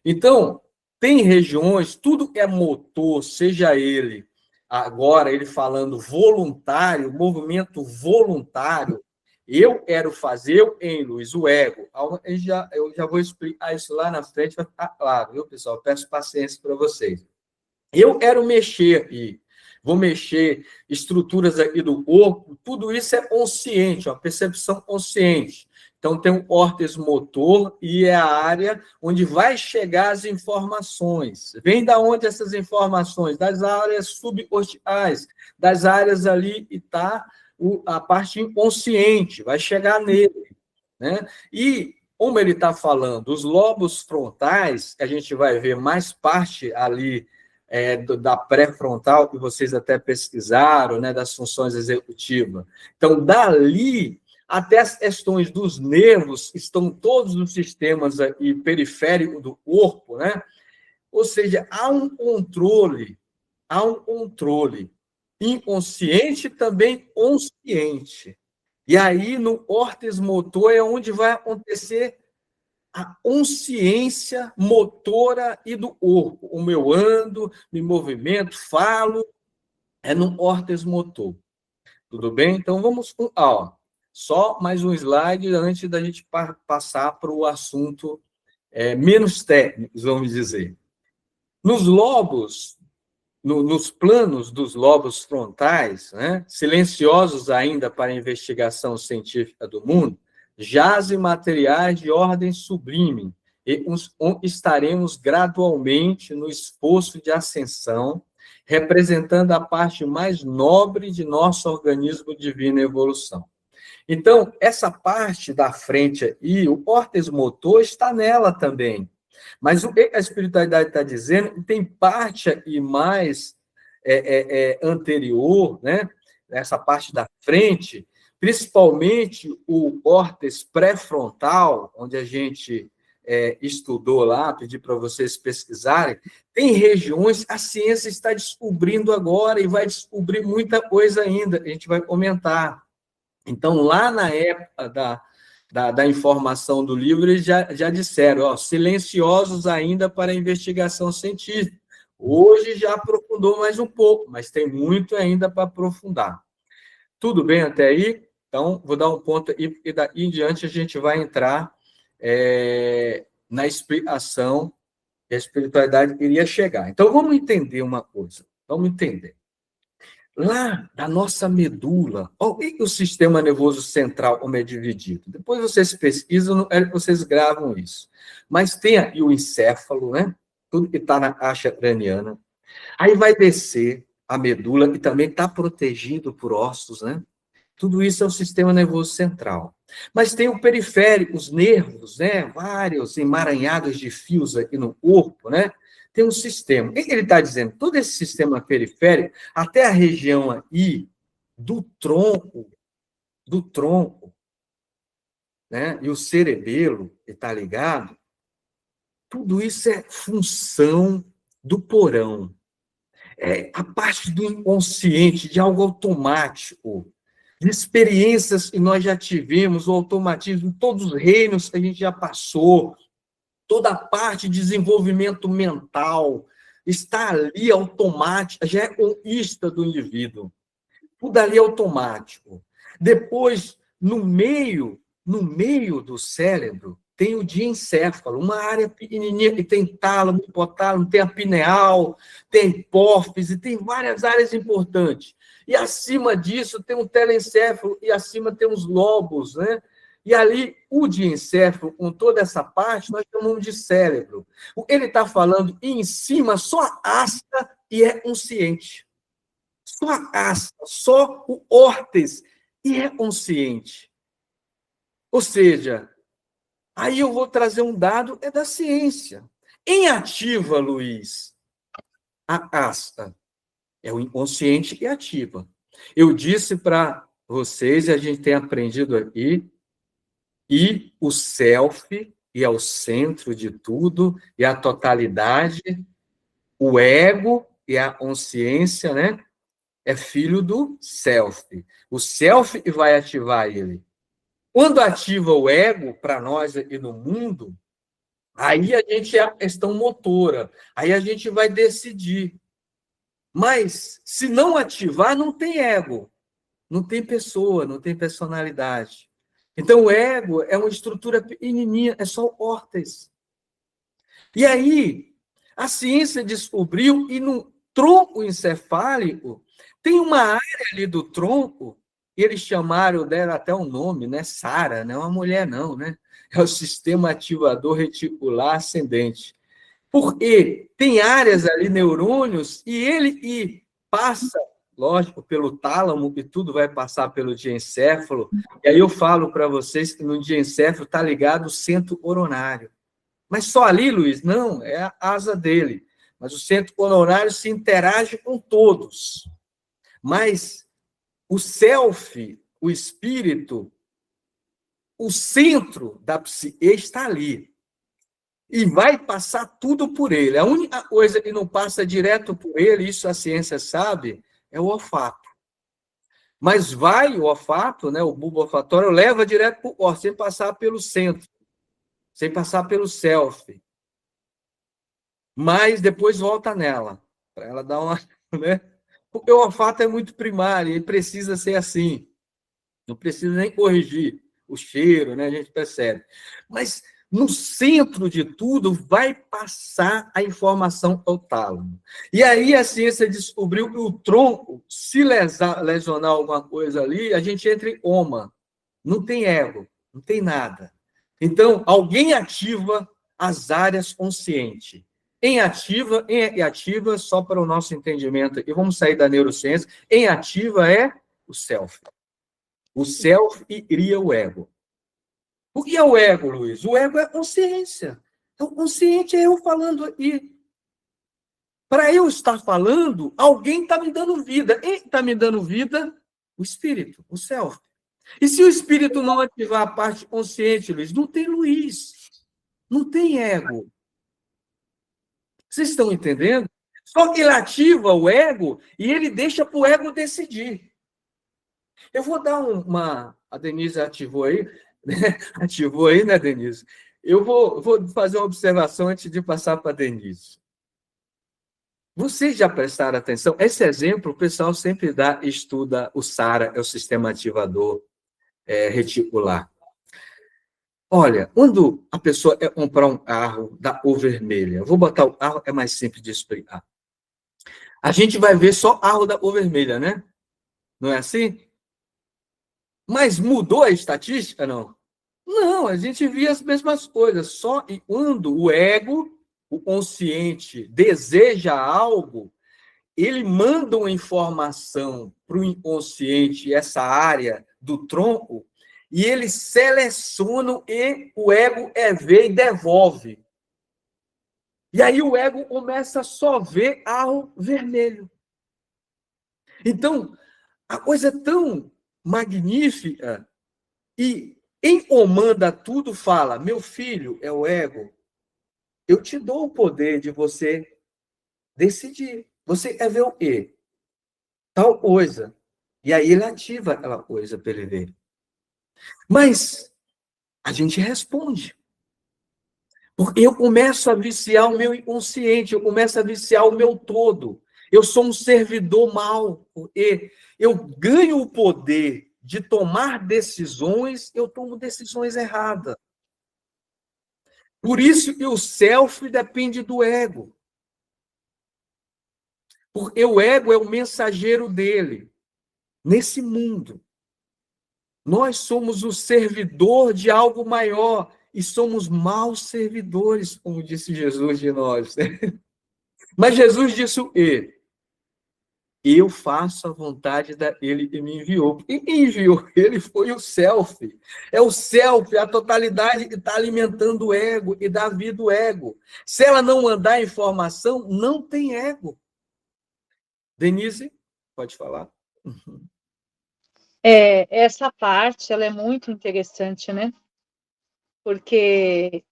Então, tem regiões, tudo que é motor, seja ele, agora ele falando voluntário, movimento voluntário, eu quero fazer, Luiz, o ego. Eu já vou explicar isso lá na frente, vai ficar claro, viu, pessoal? Peço paciência para vocês. Eu quero mexer aqui, vou mexer estruturas aqui do corpo, tudo isso é consciente, uma percepção consciente. Então, tem o órtex motor e é a área onde vai chegar as informações. Vem da onde essas informações? Das áreas subcorticais, das áreas ali e está a parte inconsciente, vai chegar nele, né? E, como ele está falando, os lobos frontais, a gente vai ver mais parte ali da pré-frontal, que vocês até pesquisaram, né, das funções executivas. Então, dali até as questões dos nervos, estão todos os sistemas aí periféricos do corpo, né? Ou seja, há um controle inconsciente também consciente. E aí, no órtex motor, é onde vai acontecer a consciência motora e do corpo. O meu ando, me movimento, falo, é no órtex motor. Tudo bem? Então, vamos com... só mais um slide antes da gente passar para o assunto menos técnico, vamos dizer. Nos lobos, nos planos dos lobos frontais, né, silenciosos ainda para a investigação científica do mundo, jazem materiais de ordem sublime, e estaremos gradualmente no esforço de ascensão, representando a parte mais nobre de nosso organismo divino em evolução. Então, essa parte da frente aí, o órtex motor está nela também. Mas o que a espiritualidade está dizendo, tem parte aí mais anterior, né? Essa parte da frente, principalmente o órtex pré-frontal, onde a gente estudou lá, pedi para vocês pesquisarem, tem regiões, a ciência está descobrindo agora e vai descobrir muita coisa ainda, a gente vai comentar. Então, lá na época da informação do livro, eles já disseram, silenciosos ainda para a investigação científica. Hoje já aprofundou mais um pouco, mas tem muito ainda para aprofundar. Tudo bem até aí? Então, vou dar um ponto aí, porque daí em diante a gente vai entrar na explicação que a espiritualidade iria chegar. Então, vamos entender uma coisa. Vamos entender. Lá da nossa medula, o que o sistema nervoso central como é dividido? Depois vocês pesquisam, vocês gravam isso. Mas tem aí o encéfalo, né? Tudo que está na caixa craniana. Aí vai descer a medula, que também está protegido por ossos, né? Tudo isso é o sistema nervoso central. Mas tem o periférico, os nervos, né? Vários emaranhados de fios aqui no corpo, né? Tem um sistema. O que ele está dizendo? Todo esse sistema periférico, até a região aí do tronco, né? E o cerebelo, que está ligado, tudo isso é função do porão. É a parte do inconsciente, de algo automático, de experiências que nós já tivemos, o automatismo, todos os reinos que a gente já passou, toda a parte de desenvolvimento mental está ali automático, já é egoísta do indivíduo. Tudo ali é automático. Depois, no meio do cérebro, tem o diencéfalo, uma área pequenininha que tem tálamo, hipotálamo, tem a pineal, tem a hipófise, tem várias áreas importantes. E acima disso tem um telencéfalo, e acima tem os lobos, né? E ali, o diencéfalo, com toda essa parte, nós chamamos de cérebro. O que ele está falando, em cima, só asta e é consciente. Só a casca, só o órtex, e é consciente. Ou seja, aí eu vou trazer um dado, é da ciência. Em ativa, Luiz, a casca é o inconsciente e ativa. Eu disse para vocês, e a gente tem aprendido aqui, e o self, e é o centro de tudo, e a totalidade, o ego e a consciência, né? É filho do self. O self vai ativar ele. Quando ativa o ego, para nós e no mundo, aí a gente é a questão motora, aí a gente vai decidir. Mas, se não ativar, não tem ego, não tem pessoa, não tem personalidade. Então, o ego é uma estrutura pequenininha, é só o órtex. E aí, a ciência descobriu, e no tronco encefálico, tem uma área ali do tronco, eles chamaram, deram até um nome, né? Sara, não é uma mulher, não, né? É o sistema ativador reticular ascendente. Porque tem áreas ali, neurônios, e ele passa, lógico, pelo tálamo, e tudo vai passar pelo diencéfalo. E aí eu falo para vocês que no diencéfalo está ligado o centro coronário. Mas só ali, Luiz? Não, é a asa dele. Mas o centro coronário se interage com todos. Mas o self, o espírito, o centro da psique está ali. E vai passar tudo por ele. A única coisa que não passa direto por ele, isso a ciência sabe, é o olfato. Mas vai o olfato, né, o bulbo olfatório, leva direto para o órgão, sem passar pelo centro, sem passar pelo self. Mas depois volta nela, para ela dar uma... Né? Porque o olfato é muito primário, ele precisa ser assim. Não precisa nem corrigir o cheiro, né? A gente percebe. Mas no centro de tudo vai passar a informação ao tálamo. E aí a ciência descobriu que o tronco, se lesionar alguma coisa ali, a gente entra em coma. Não tem ego, não tem nada. Então, alguém ativa as áreas conscientes. Em ativa, só para o nosso entendimento aqui, vamos sair da neurociência, em ativa é o self. O self cria o ego. O que é o ego, Luiz? O ego é a consciência. O consciente é eu falando aqui. Para eu estar falando, alguém está me dando vida. Quem está me dando vida? O espírito, o self. E se o espírito não ativar a parte consciente, Luiz, não tem Luiz. Não tem ego. Vocês estão entendendo? Só que ele ativa o ego e ele deixa para o ego decidir. Eu vou dar uma... A Denise ativou aí, né? Ativou aí, né, Denise? Eu vou fazer uma observação antes de passar para a Denise. Vocês já prestaram atenção? Esse exemplo o pessoal sempre dá, estuda o SARA, é o sistema ativador reticular. Olha, quando a pessoa quer comprar um carro da cor vermelha, vou botar o carro, é mais simples de explicar. A gente vai ver só carro da cor vermelha, né? Não é assim? Mas mudou a estatística, não? Não, a gente via as mesmas coisas, só e quando o ego, o consciente, deseja algo, ele manda uma informação para o inconsciente, essa área do tronco, e ele seleciona e o ego vê e devolve. E aí o ego começa a só ver algo vermelho. Então, a coisa é tão magnífica e quem comanda tudo fala, meu filho, é o ego, eu te dou o poder de você decidir. Você quer ver o quê? Tal coisa. E aí ele ativa aquela coisa para ele ver. Mas a gente responde. Porque eu começo a viciar o meu inconsciente, eu começo a viciar o meu todo. Eu sou um servidor mau, porque eu ganho o poder de tomar decisões, eu tomo decisões erradas. Por isso que o self depende do ego. Porque o ego é o mensageiro dele, nesse mundo. Nós somos o servidor de algo maior e somos maus servidores, como disse Jesus de nós. Mas Jesus disse o quê? Eu faço a vontade daquele que me enviou. Quem me enviou? Ele foi o self. É o self, a totalidade que está alimentando o ego e dá vida ao ego. Se ela não mandar informação, não tem ego. Denise, pode falar. Essa parte, ela é muito interessante, né? Porque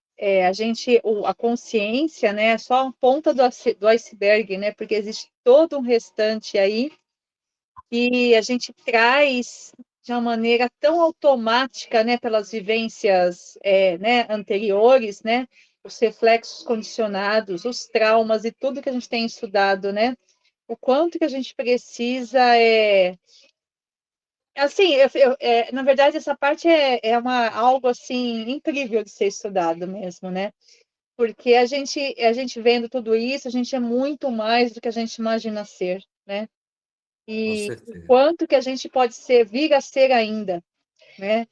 a consciência, né, é só a ponta do iceberg, né? Porque existe todo um restante aí que a gente traz de uma maneira tão automática, né, pelas vivências, né, anteriores, né, os reflexos condicionados, os traumas e tudo que a gente tem estudado, né? O quanto que a gente precisa assim, na verdade, essa parte algo assim incrível de ser estudado mesmo, né? Porque a gente vendo tudo isso, a gente é muito mais do que a gente imagina ser, né? Com E o certeza. quanto que a gente pode vir a ser ainda, né?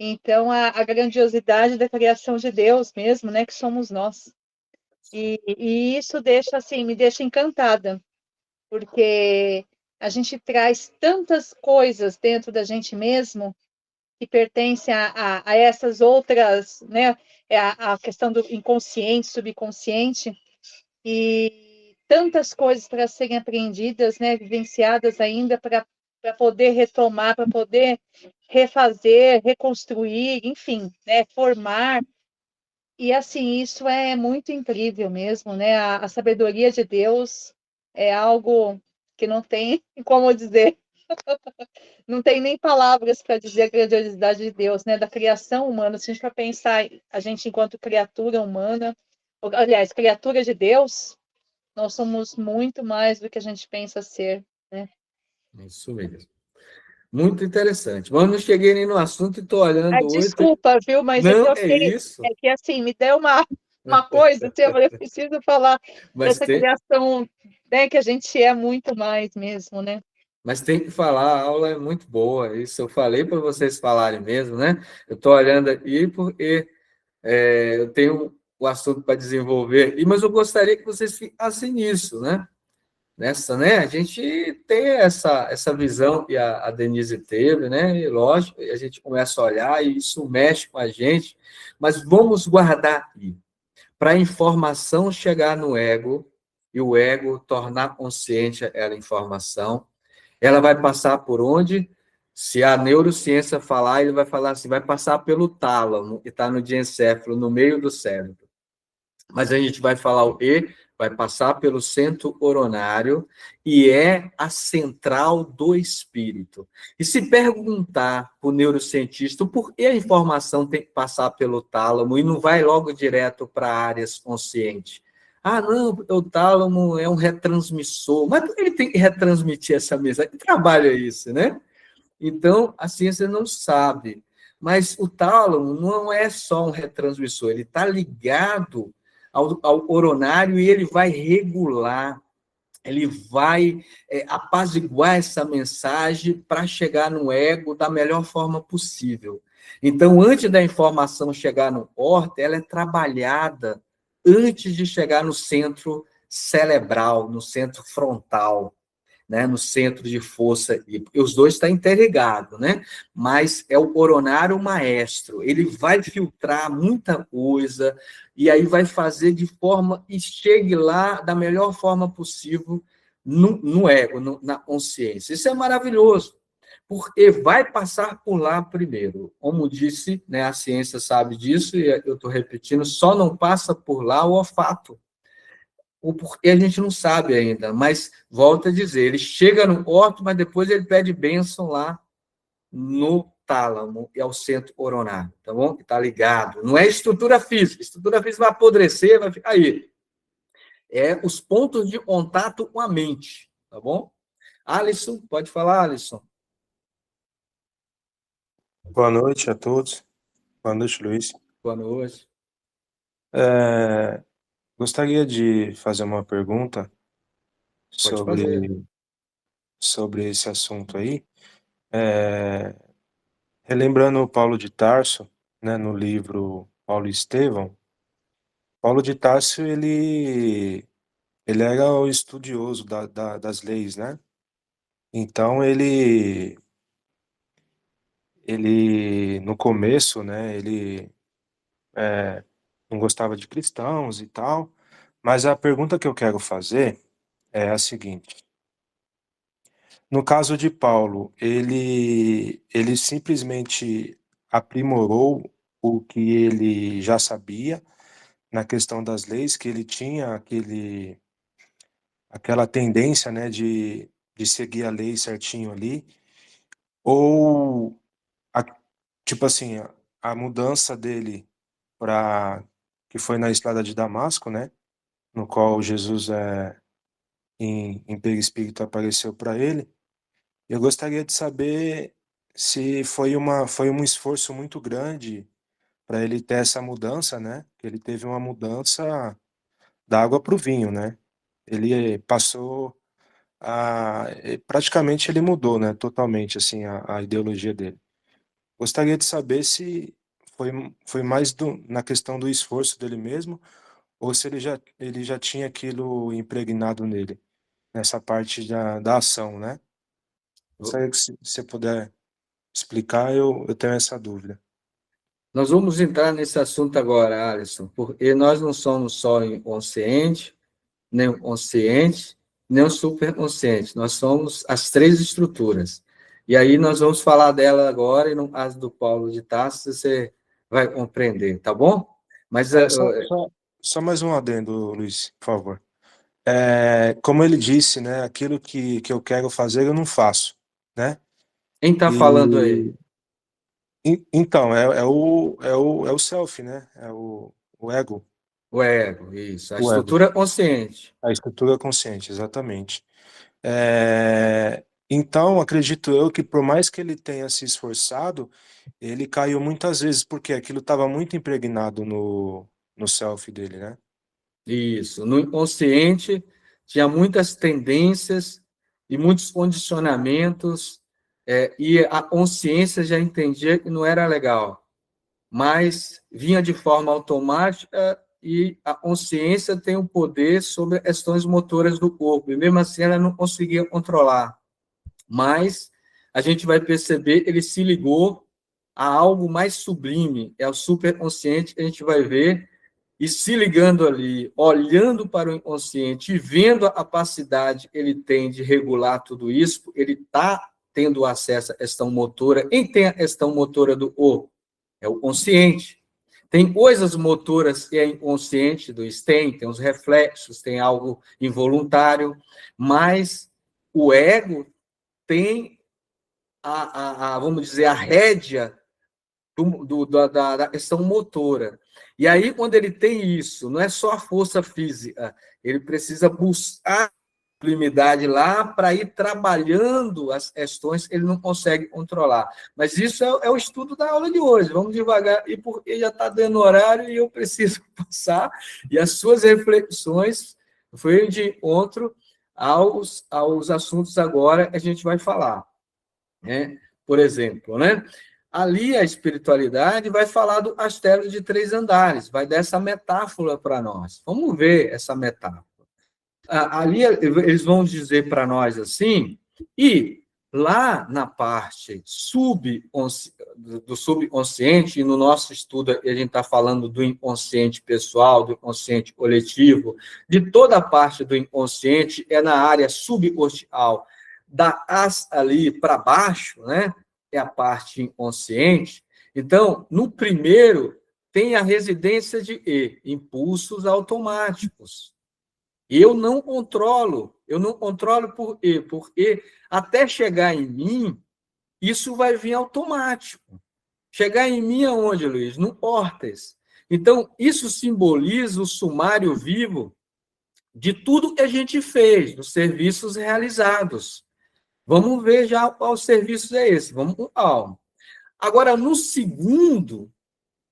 Então, a grandiosidade da criação de Deus mesmo, né? Que somos nós. E isso me deixa encantada, porque a gente traz tantas coisas dentro da gente mesmo que pertencem a essas outras, né? A questão do inconsciente, subconsciente, e tantas coisas para serem aprendidas, né? Vivenciadas ainda para poder retomar, para poder refazer, reconstruir, enfim, né? Formar. E assim, isso é muito incrível mesmo, né? A sabedoria de Deus é algo que não tem como dizer. Não tem nem palavras para dizer a grandiosidade de Deus, né? Da criação humana. Se a gente for pensar, a gente enquanto criatura humana, aliás, criatura de Deus, nós somos muito mais do que a gente pensa ser, né? Isso mesmo. Muito interessante. Mas não cheguei nem no assunto e estou olhando hoje. Desculpa, viu? Mas é que Não, eu é fiquei, isso. assim, me deu uma coisa, assim, eu preciso falar Mas dessa tem, criação, né? Que a gente é muito mais mesmo, né? mas tem que falar, a aula é muito boa. Isso eu falei para vocês falarem mesmo, né? Eu estou olhando aqui porque eu tenho o assunto para desenvolver, mas eu gostaria que vocês ficassem nisso, né? Nessa, né? A gente tem essa visão que a Denise teve, né? E lógico, a gente começa a olhar e isso mexe com a gente, mas vamos guardar aqui. Para a informação chegar no ego e o ego tornar consciente aquela informação, ela vai passar por onde? Se a neurociência falar, ele vai falar assim, vai passar pelo tálamo, que está no diencéfalo, no meio do cérebro. Mas a gente vai falar o quê? Vai passar pelo centro coronário e é a central do espírito. E se perguntar para o neurocientista por que a informação tem que passar pelo tálamo e não vai logo direto para áreas conscientes? Ah, não, o tálamo é um retransmissor. Mas por que ele tem que retransmitir essa mensagem? Que trabalho é esse, né? Então, a ciência não sabe. Mas o tálamo não é só um retransmissor, ele está ligado ao coronário e ele vai regular, ele vai apaziguar essa mensagem para chegar no ego da melhor forma possível. Então, antes da informação chegar no córtex, ela é trabalhada antes de chegar no centro cerebral, no centro frontal, né, no centro de força, e os dois estão interligados, né? Mas é o coronário maestro, ele vai filtrar muita coisa, e aí vai fazer de forma que chegue lá da melhor forma possível no ego, na consciência. Isso é maravilhoso, porque vai passar por lá primeiro. Como disse, né, a ciência sabe disso, e eu estou repetindo, só não passa por lá o olfato. O porquê a gente não sabe ainda, mas volta a dizer, ele chega no orto, mas depois ele pede bênção lá no tálamo e ao centro coronário, tá bom? Está ligado. Não é estrutura física. Estrutura física vai apodrecer, vai ficar aí. É os pontos de contato com a mente, tá bom? Alisson, pode falar, Alisson. Boa noite a todos. Boa noite, Luiz. Boa noite. Gostaria de fazer uma pergunta Pode fazer. sobre esse assunto aí. Relembrando Paulo de Tarso, né, no livro Paulo e Estevão, Paulo de Tarso, ele era o estudioso das leis, né? Então, no começo, né, ele não gostava de cristãos e tal, mas a pergunta que eu quero fazer é a seguinte: no caso de Paulo, ele simplesmente aprimorou o que ele já sabia na questão das leis, que ele tinha aquela tendência, né, de seguir a lei certinho ali, ou, a, tipo assim, a mudança dele para que foi na estrada de Damasco, né, no qual Jesus em perispírito apareceu para ele. Eu gostaria de saber se foi um esforço muito grande para ele ter essa mudança, né? Que ele teve uma mudança da água para o vinho, né? Ele passou praticamente ele mudou, né? Totalmente assim a ideologia dele. Gostaria de saber se foi mais na questão do esforço dele mesmo ou se ele já tinha aquilo impregnado nele, nessa parte da ação, né? Gostaria que se você puder explicar, eu tenho essa dúvida. Nós vamos entrar nesse assunto agora, Alisson, porque nós não somos só inconsciente, nem o consciente, nem o superconsciente. Nós somos as três estruturas. E aí nós vamos falar dela agora, e no caso do Paulo de Tarso, você vai compreender, tá bom? Mas Só mais um adendo, Luiz, por favor. Como ele disse, né, aquilo que eu quero fazer, eu não faço, né? quem está falando aí? Então, é o self, né? É o ego. O ego, isso. A O ego. estrutura consciente. A estrutura consciente, exatamente. Então, acredito eu que por mais que ele tenha se esforçado, ele caiu muitas vezes, porque aquilo estava muito impregnado no self dele, né? Isso. No inconsciente, tinha muitas tendências e muitos condicionamentos, e a consciência já entendia que não era legal, mas vinha de forma automática e a consciência tem o poder sobre as questões motoras do corpo, e mesmo assim ela não conseguia controlar. Mas a gente vai perceber, ele se ligou a algo mais sublime, é o superconsciente, que a gente vai ver, e se ligando ali, olhando para o inconsciente e vendo a capacidade que ele tem de regular tudo isso, ele está tendo acesso à questão motora. Quem tem a questão motora do corpo? É o consciente. Tem coisas motoras que é inconsciente do STEM, tem os reflexos, tem algo involuntário, mas o ego tem vamos dizer, a rédea da questão motora. E aí, quando ele tem isso, não é só a força física, ele precisa buscar a sublimidade lá para ir trabalhando as questões que ele não consegue controlar. Mas isso é o estudo da aula de hoje. Vamos devagar, e porque já está dando horário e eu preciso passar, e as suas reflexões foi de encontro aos assuntos agora que a gente vai falar. Né? Por exemplo, né? Ali a espiritualidade vai falar do castelo de 3 andares, vai dar essa metáfora para nós. Vamos ver essa metáfora. Ali eles vão dizer para nós assim, e lá na parte do subconsciente, e no nosso estudo a gente está falando do inconsciente pessoal, do inconsciente coletivo, de toda a parte do inconsciente, é na área subcortical, da as ali para baixo, né? É a parte inconsciente. Então, no primeiro, tem a residência de impulsos automáticos. Eu não controlo por quê? Porque até chegar em mim, isso vai vir automático. Chegar em mim aonde, Luiz? No órtex. Então, isso simboliza o sumário vivo de tudo que a gente fez, dos serviços realizados. Vamos ver já qual serviço é esse. Vamos com calma. Agora, no segundo,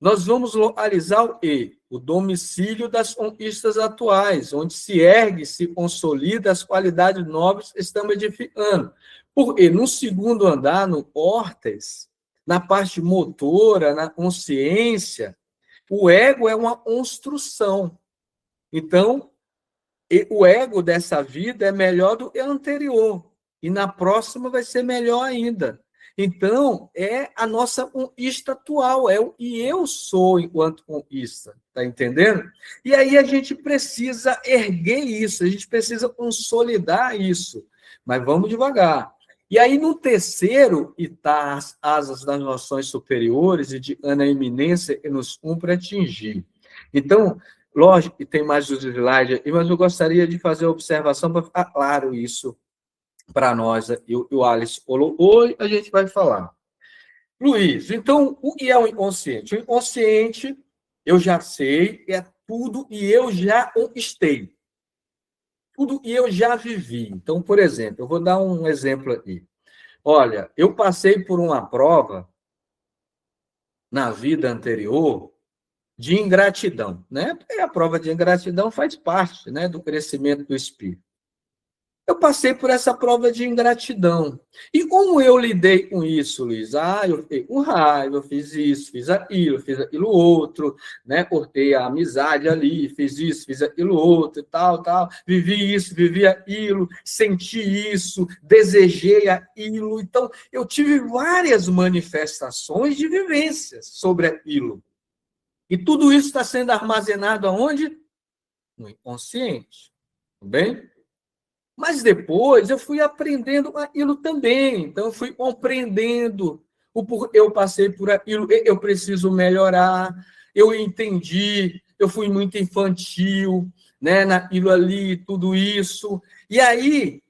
nós vamos localizar o quê? O domicílio das conquistas atuais, onde se ergue, se consolida as qualidades nobres que estamos edificando. Porque no segundo andar, no órtex, na parte motora, na consciência, o ego é uma construção. Então, o ego dessa vida é melhor do que o anterior. E na próxima vai ser melhor ainda. Então, é a nossa conquista atual, é o que eu sou enquanto conquista, tá entendendo? E aí a gente precisa erguer isso, a gente precisa consolidar isso, mas vamos devagar. E aí, no terceiro, e tá as asas das noções superiores e de anaeminência que nos cumpre atingir. Então, lógico que tem mais os slides aqui, mas eu gostaria de fazer a observação para ficar claro isso para nós, o Alice colocou, a gente vai falar. Luiz, então, o que é o inconsciente? O inconsciente, eu já sei, é tudo e eu já conquistei. Tudo e eu já vivi. Então, por exemplo, eu vou dar um exemplo aqui. Olha, eu passei por uma prova na vida anterior de ingratidão, né? Porque a prova de ingratidão faz parte, né, do crescimento do espírito. Eu passei por essa prova de ingratidão. E como eu lidei com isso, Luiz? Eu fiquei com raiva, eu fiz isso, fiz aquilo outro, né? Cortei a amizade ali, fiz isso, fiz aquilo outro, e tal. Vivi isso, vivi aquilo, senti isso, desejei aquilo. Então, eu tive várias manifestações de vivências sobre aquilo. E tudo isso está sendo armazenado aonde? No inconsciente. Tudo bem? Mas depois eu fui aprendendo aquilo também. Então, eu fui compreendendo o porquê eu passei por aquilo, eu preciso melhorar, eu entendi, eu fui muito infantil, né, naquilo ali, tudo isso. E aí,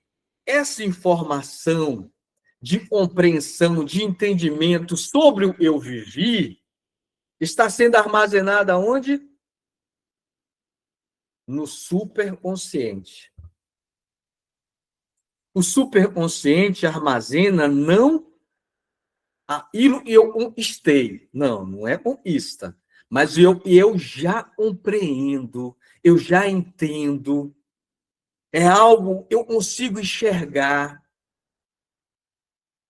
essa informação de compreensão, de entendimento sobre o que eu vivi, está sendo armazenada onde? No superconsciente. O superconsciente armazena não aquilo que eu conquistei. Não é conquista. Mas eu já compreendo, eu já entendo. É algo que eu consigo enxergar.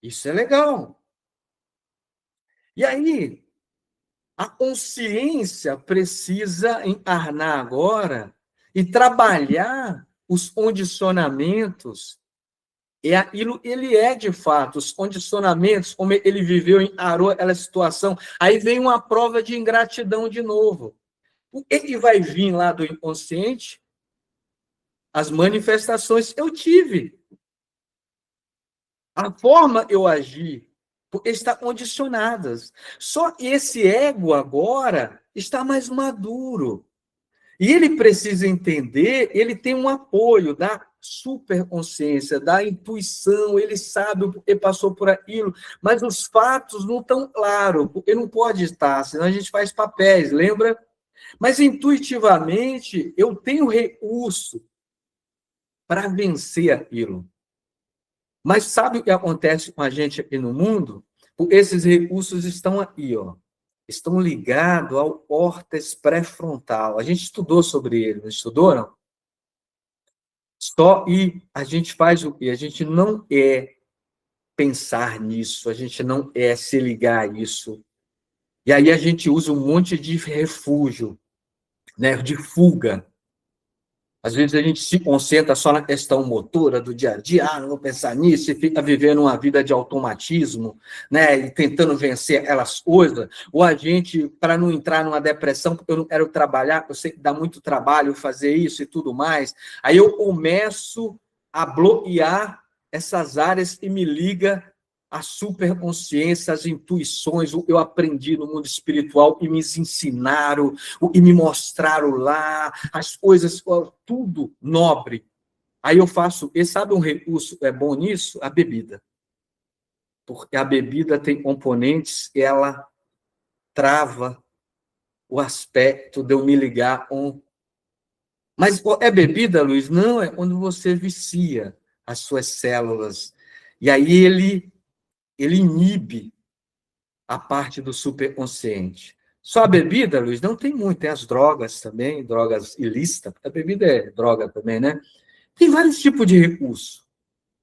Isso é legal. E aí, a consciência precisa encarnar agora e trabalhar os condicionamentos. É aquilo ele é, de fato, os condicionamentos, como ele viveu, encarou aquela situação. Aí vem uma prova de ingratidão de novo. O que vai vir lá do inconsciente? As manifestações que eu tive. A forma eu agi, porque está condicionadas. Só que esse ego agora está mais maduro. E ele precisa entender, ele tem um apoio da superconsciência, da intuição, ele sabe o que passou por aquilo, mas os fatos não estão claros, porque não pode estar, senão a gente faz papéis, lembra? Mas intuitivamente eu tenho recurso para vencer aquilo. Mas sabe o que acontece com a gente aqui no mundo? Esses recursos estão aqui, ó. Estão ligados ao córtex pré-frontal. A gente estudou sobre ele, não estudou, não? Só e a gente faz o quê? A gente não é pensar nisso, a gente não é se ligar a isso. E aí a gente usa um monte de refúgio, né, de fuga. Às vezes a gente se concentra só na questão motora do dia a dia, não vou pensar nisso, e fica vivendo uma vida de automatismo, né, e tentando vencer aquelas coisas, ou a gente, para não entrar numa depressão, porque eu não quero trabalhar, eu sei que dá muito trabalho fazer isso e tudo mais, aí eu começo a bloquear essas áreas e me liga a superconsciência, as intuições, o que eu aprendi no mundo espiritual, e me ensinaram, o que me mostraram lá, as coisas, tudo nobre. Aí eu faço, e sabe um recurso bom nisso? A bebida. porque a bebida tem componentes e ela trava o aspecto de eu me ligar Mas é bebida, Luiz? Não, é quando você vicia as suas células. E aí ele inibe a parte do superconsciente. Só a bebida, Luiz, não tem muito. Tem as drogas também, drogas ilícitas. A bebida é droga também, né? Tem vários tipos de recurso.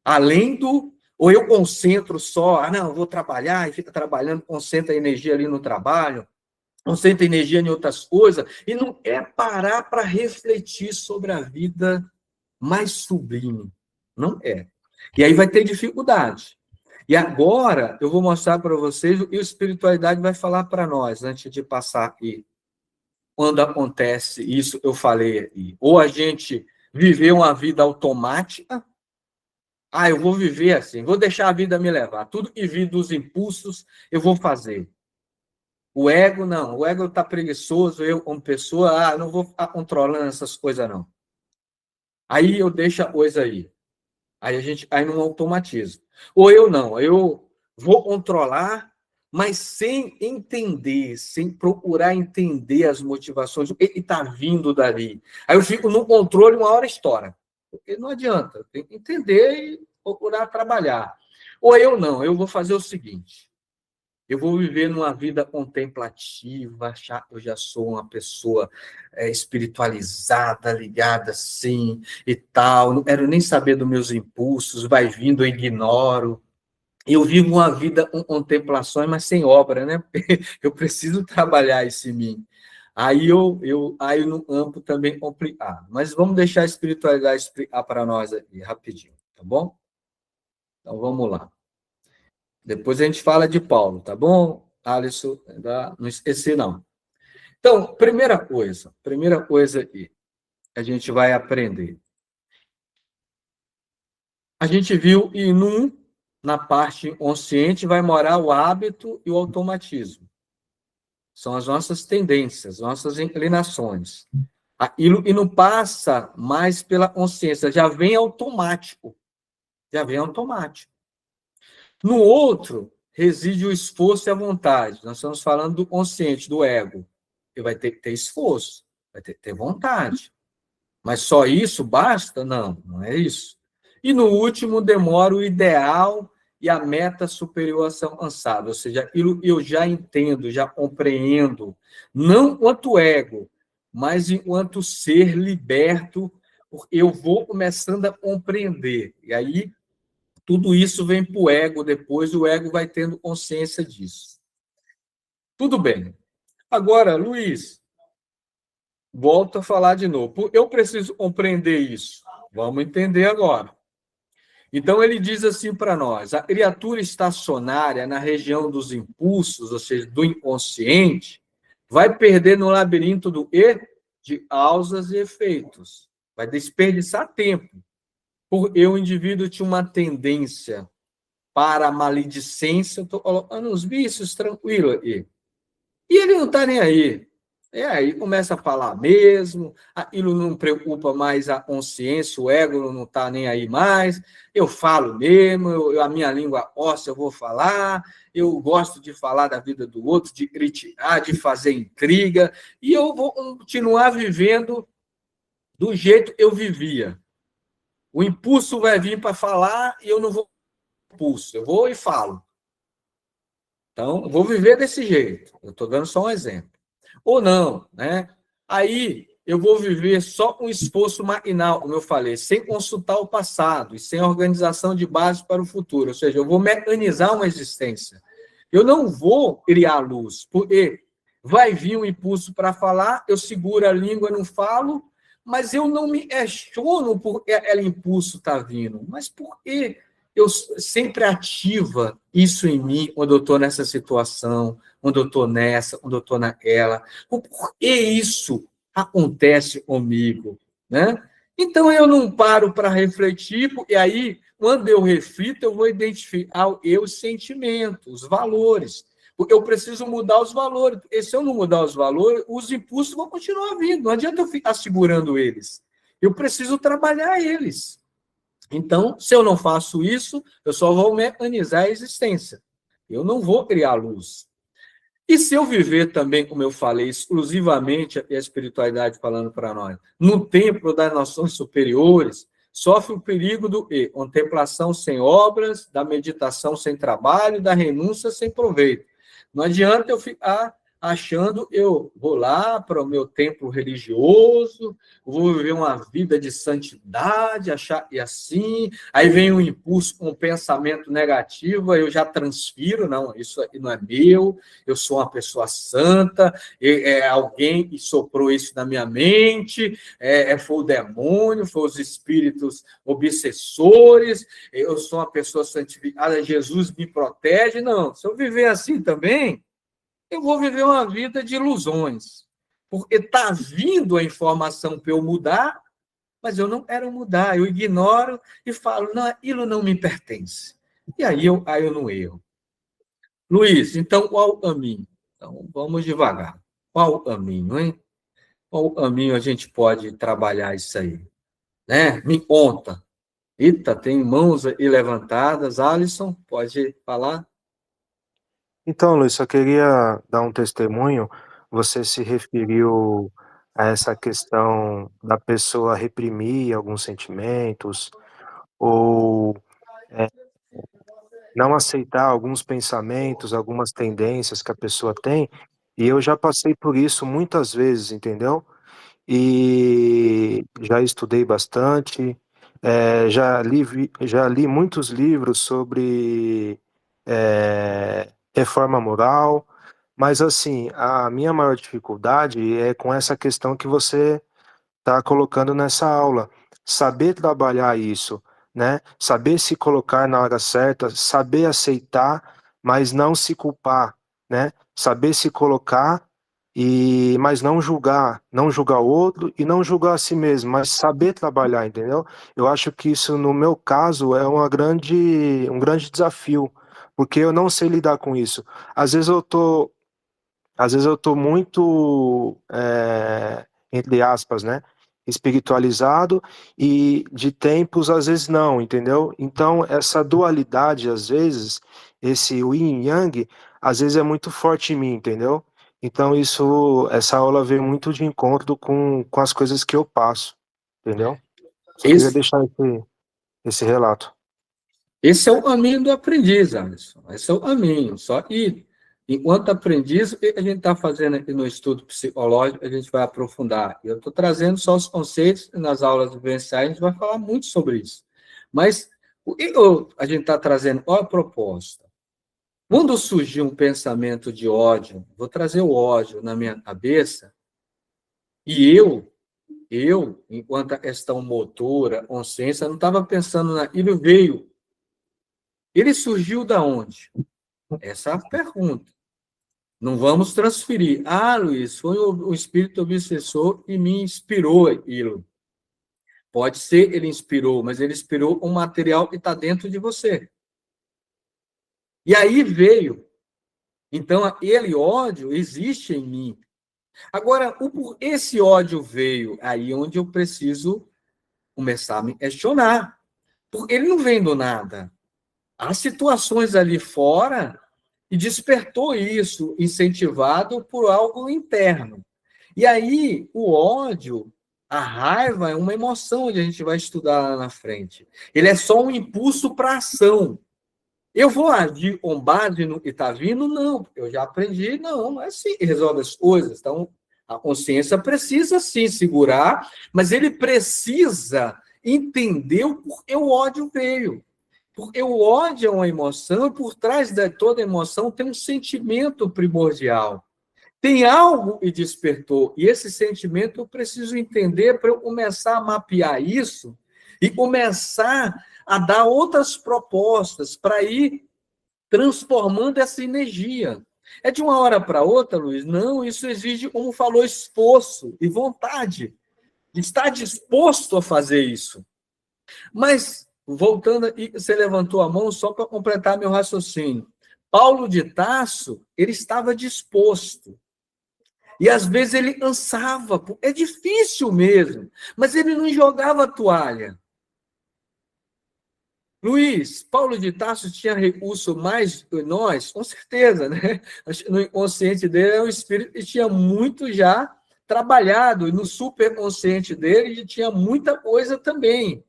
Além do... Ou eu concentro só, não, eu vou trabalhar e fica trabalhando, concentra a energia ali no trabalho, concentra energia em outras coisas, e não é parar para refletir sobre a vida mais sublime. Não é. E aí vai ter dificuldade. E agora eu vou mostrar para vocês o que a espiritualidade vai falar para nós, antes de passar aqui. Quando acontece isso, eu falei aqui, ou a gente viver uma vida automática, eu vou viver assim, vou deixar a vida me levar, tudo que vir dos impulsos, eu vou fazer. O ego, não, o ego está preguiçoso, eu como pessoa, não vou ficar controlando essas coisas, não. Aí eu deixo a coisa aí. Aí a gente cai num automatismo. Ou eu não, eu vou controlar, mas sem entender, sem procurar entender as motivações, o que está vindo dali. Aí eu fico no controle, uma hora estoura. Porque não adianta, tem que entender e procurar trabalhar. Ou eu não, eu vou fazer o seguinte, eu vou viver numa vida contemplativa, achar que eu já sou uma pessoa espiritualizada, ligada assim e tal, não quero nem saber dos meus impulsos, vai vindo, eu ignoro. Eu vivo uma vida com contemplações, mas sem obra, né? Eu preciso trabalhar isso em mim. Aí eu no campo também complicado. Mas vamos deixar a espiritualidade explicar para nós aqui, rapidinho, tá bom? Então vamos lá. Depois a gente fala de Paulo, tá bom, Alisson? Não esqueci, não. Então, primeira coisa aqui, a gente vai aprender. A gente viu e na parte consciente, vai morar o hábito e o automatismo. São as nossas tendências, nossas inclinações. Aquilo que não passa mais pela consciência, já vem automático. Já vem automático. No outro, reside o esforço e a vontade. Nós estamos falando do consciente, do ego. Ele vai ter que ter esforço, vai ter que ter vontade. Mas só isso basta? Não, não é isso. E no último, demora o ideal e a meta superior a ser alcançada. Ou seja, aquilo eu já entendo, já compreendo, não enquanto ego, mas enquanto ser liberto, eu vou começando a compreender. E aí, tudo isso vem para o ego depois, o ego vai tendo consciência disso. Tudo bem. Agora, Luiz, volto a falar de novo. Eu preciso compreender isso. Vamos entender agora. Então, ele diz assim para nós, a criatura estacionária na região dos impulsos, ou seja, do inconsciente, vai perder no labirinto do E de causas e efeitos. Vai desperdiçar tempo. Porque o indivíduo tinha uma tendência para a maledicência, eu estou colocando os vícios tranquilo aqui. E ele não está nem aí. Aí começa a falar mesmo, aquilo não preocupa mais a consciência, o ego não está nem aí mais, eu falo mesmo, a minha língua óssea eu vou falar, eu gosto de falar da vida do outro, de criticar, de fazer intriga, e eu vou continuar vivendo do jeito que eu vivia. O impulso vai vir para falar e eu não vou impulso, eu vou e falo. Então, eu vou viver desse jeito. Eu estou dando só um exemplo. Ou não, né? Aí eu vou viver só com esforço maquinal, como eu falei, sem consultar o passado e sem organização de base para o futuro. Ou seja, eu vou mecanizar uma existência. Eu não vou criar luz, porque vai vir um impulso para falar, eu seguro a língua, não falo, mas eu não me questiono por que aquele impulso está vindo, mas por que eu sempre ativa isso em mim quando eu estou nessa situação, quando eu estou nessa, quando eu estou naquela. Por que isso acontece comigo? Né? Então, eu não paro para refletir, e aí, quando eu reflito, eu vou identificar os sentimentos, os valores. Porque eu preciso mudar os valores. Porque se eu não mudar os valores, os impulsos vão continuar vindo. Não adianta eu ficar segurando eles. Eu preciso trabalhar eles. Então, se eu não faço isso, eu só vou mecanizar a existência. Eu não vou criar luz. E se eu viver também, como eu falei, exclusivamente a espiritualidade falando para nós, no templo das noções superiores, sofre o perigo do contemplação sem obras, da meditação sem trabalho, da renúncia sem proveito. Não adianta eu ficar achando eu vou lá para o meu templo religioso, vou viver uma vida de santidade, achar e assim, aí vem um impulso, um pensamento negativo, aí eu já transfiro, não, isso não é meu, eu sou uma pessoa santa, alguém soprou isso na minha mente, foi o demônio, foi os espíritos obsessores, eu sou uma pessoa santificada, Jesus me protege, não, se eu viver assim também, eu vou viver uma vida de ilusões, porque está vindo a informação para eu mudar, mas eu não quero mudar, eu ignoro e falo, não, aquilo não me pertence. E aí eu não erro. Luiz, então qual o caminho? Então vamos devagar. Qual o caminho, hein? Qual o caminho a gente pode trabalhar isso aí? Né? Me conta. Eita, tem mãos aí levantadas. Alisson, pode falar? Então, Luiz, só queria dar um testemunho. Você se referiu a essa questão da pessoa reprimir alguns sentimentos ou não aceitar alguns pensamentos, algumas tendências que a pessoa tem, e eu já passei por isso muitas vezes, entendeu? E já estudei bastante, já li muitos livros sobre reforma moral, mas assim, a minha maior dificuldade é com essa questão que você está colocando nessa aula. Saber trabalhar isso, né? Saber se colocar na hora certa, saber aceitar, mas não se culpar, né? Saber se colocar mas não julgar o outro e não julgar a si mesmo, mas saber trabalhar, entendeu? Eu acho que isso, no meu caso, é um grande desafio, porque eu não sei lidar com isso. Às vezes eu tô às vezes eu estou muito, entre aspas, né, espiritualizado e de tempos, às vezes não, entendeu? Então, essa dualidade, às vezes, esse yin e yang, às vezes é muito forte em mim, entendeu? Então, essa aula veio muito de encontro com as coisas que eu passo, entendeu? Só queria Esse, deixar esse relato. esse é o caminho do aprendiz, Alisson. Esse é o caminho. Só que, enquanto aprendiz, o que a gente está fazendo aqui no estudo psicológico, a gente vai aprofundar. Eu estou trazendo só os conceitos, nas aulas vivenciais a gente vai falar muito sobre isso. Mas o que a gente está trazendo? Qual a proposta? Quando surgir um pensamento de ódio, vou trazer o ódio na minha cabeça, e enquanto a questão motora, consciência, não estava pensando naquilo, veio. Ele surgiu da onde? Essa é a pergunta. Não vamos transferir. Ah, Luiz, foi o espírito obsessor que me inspirou aquilo. Pode ser ele inspirou, mas ele inspirou um material que está dentro de você. E aí veio. Então, aquele ódio existe em mim. Agora, esse ódio veio aí onde eu preciso começar a me questionar. Porque ele não vem do nada. Há situações ali fora e despertou isso, incentivado por algo interno. E aí, o ódio, a raiva, é uma emoção que a gente vai estudar lá na frente. Ele é só um impulso para ação. Eu vou agir com base no que está vindo? Não, eu já aprendi, não é assim que resolve as coisas. Então, a consciência precisa sim segurar, mas ele precisa entender o porquê o ódio veio. Porque o ódio é uma emoção, e por trás de toda emoção tem um sentimento primordial. Tem algo que despertou, e esse sentimento eu preciso entender para eu começar a mapear isso e começar a dar outras propostas para ir transformando essa energia. É de uma hora para outra, Luiz? Não, isso exige, como falou, esforço e vontade. Estar disposto a fazer isso. Mas, voltando aqui, você levantou a mão só para completar meu raciocínio. Paulo de Tarso, ele estava disposto. E às vezes ele cansava. É difícil mesmo. Mas ele não jogava a toalha. Luiz, Paulo de Tarso tinha recurso mais que nós? Com certeza, né? No inconsciente dele é um espírito que tinha muito já trabalhado, e no superconsciente dele tinha muita coisa também.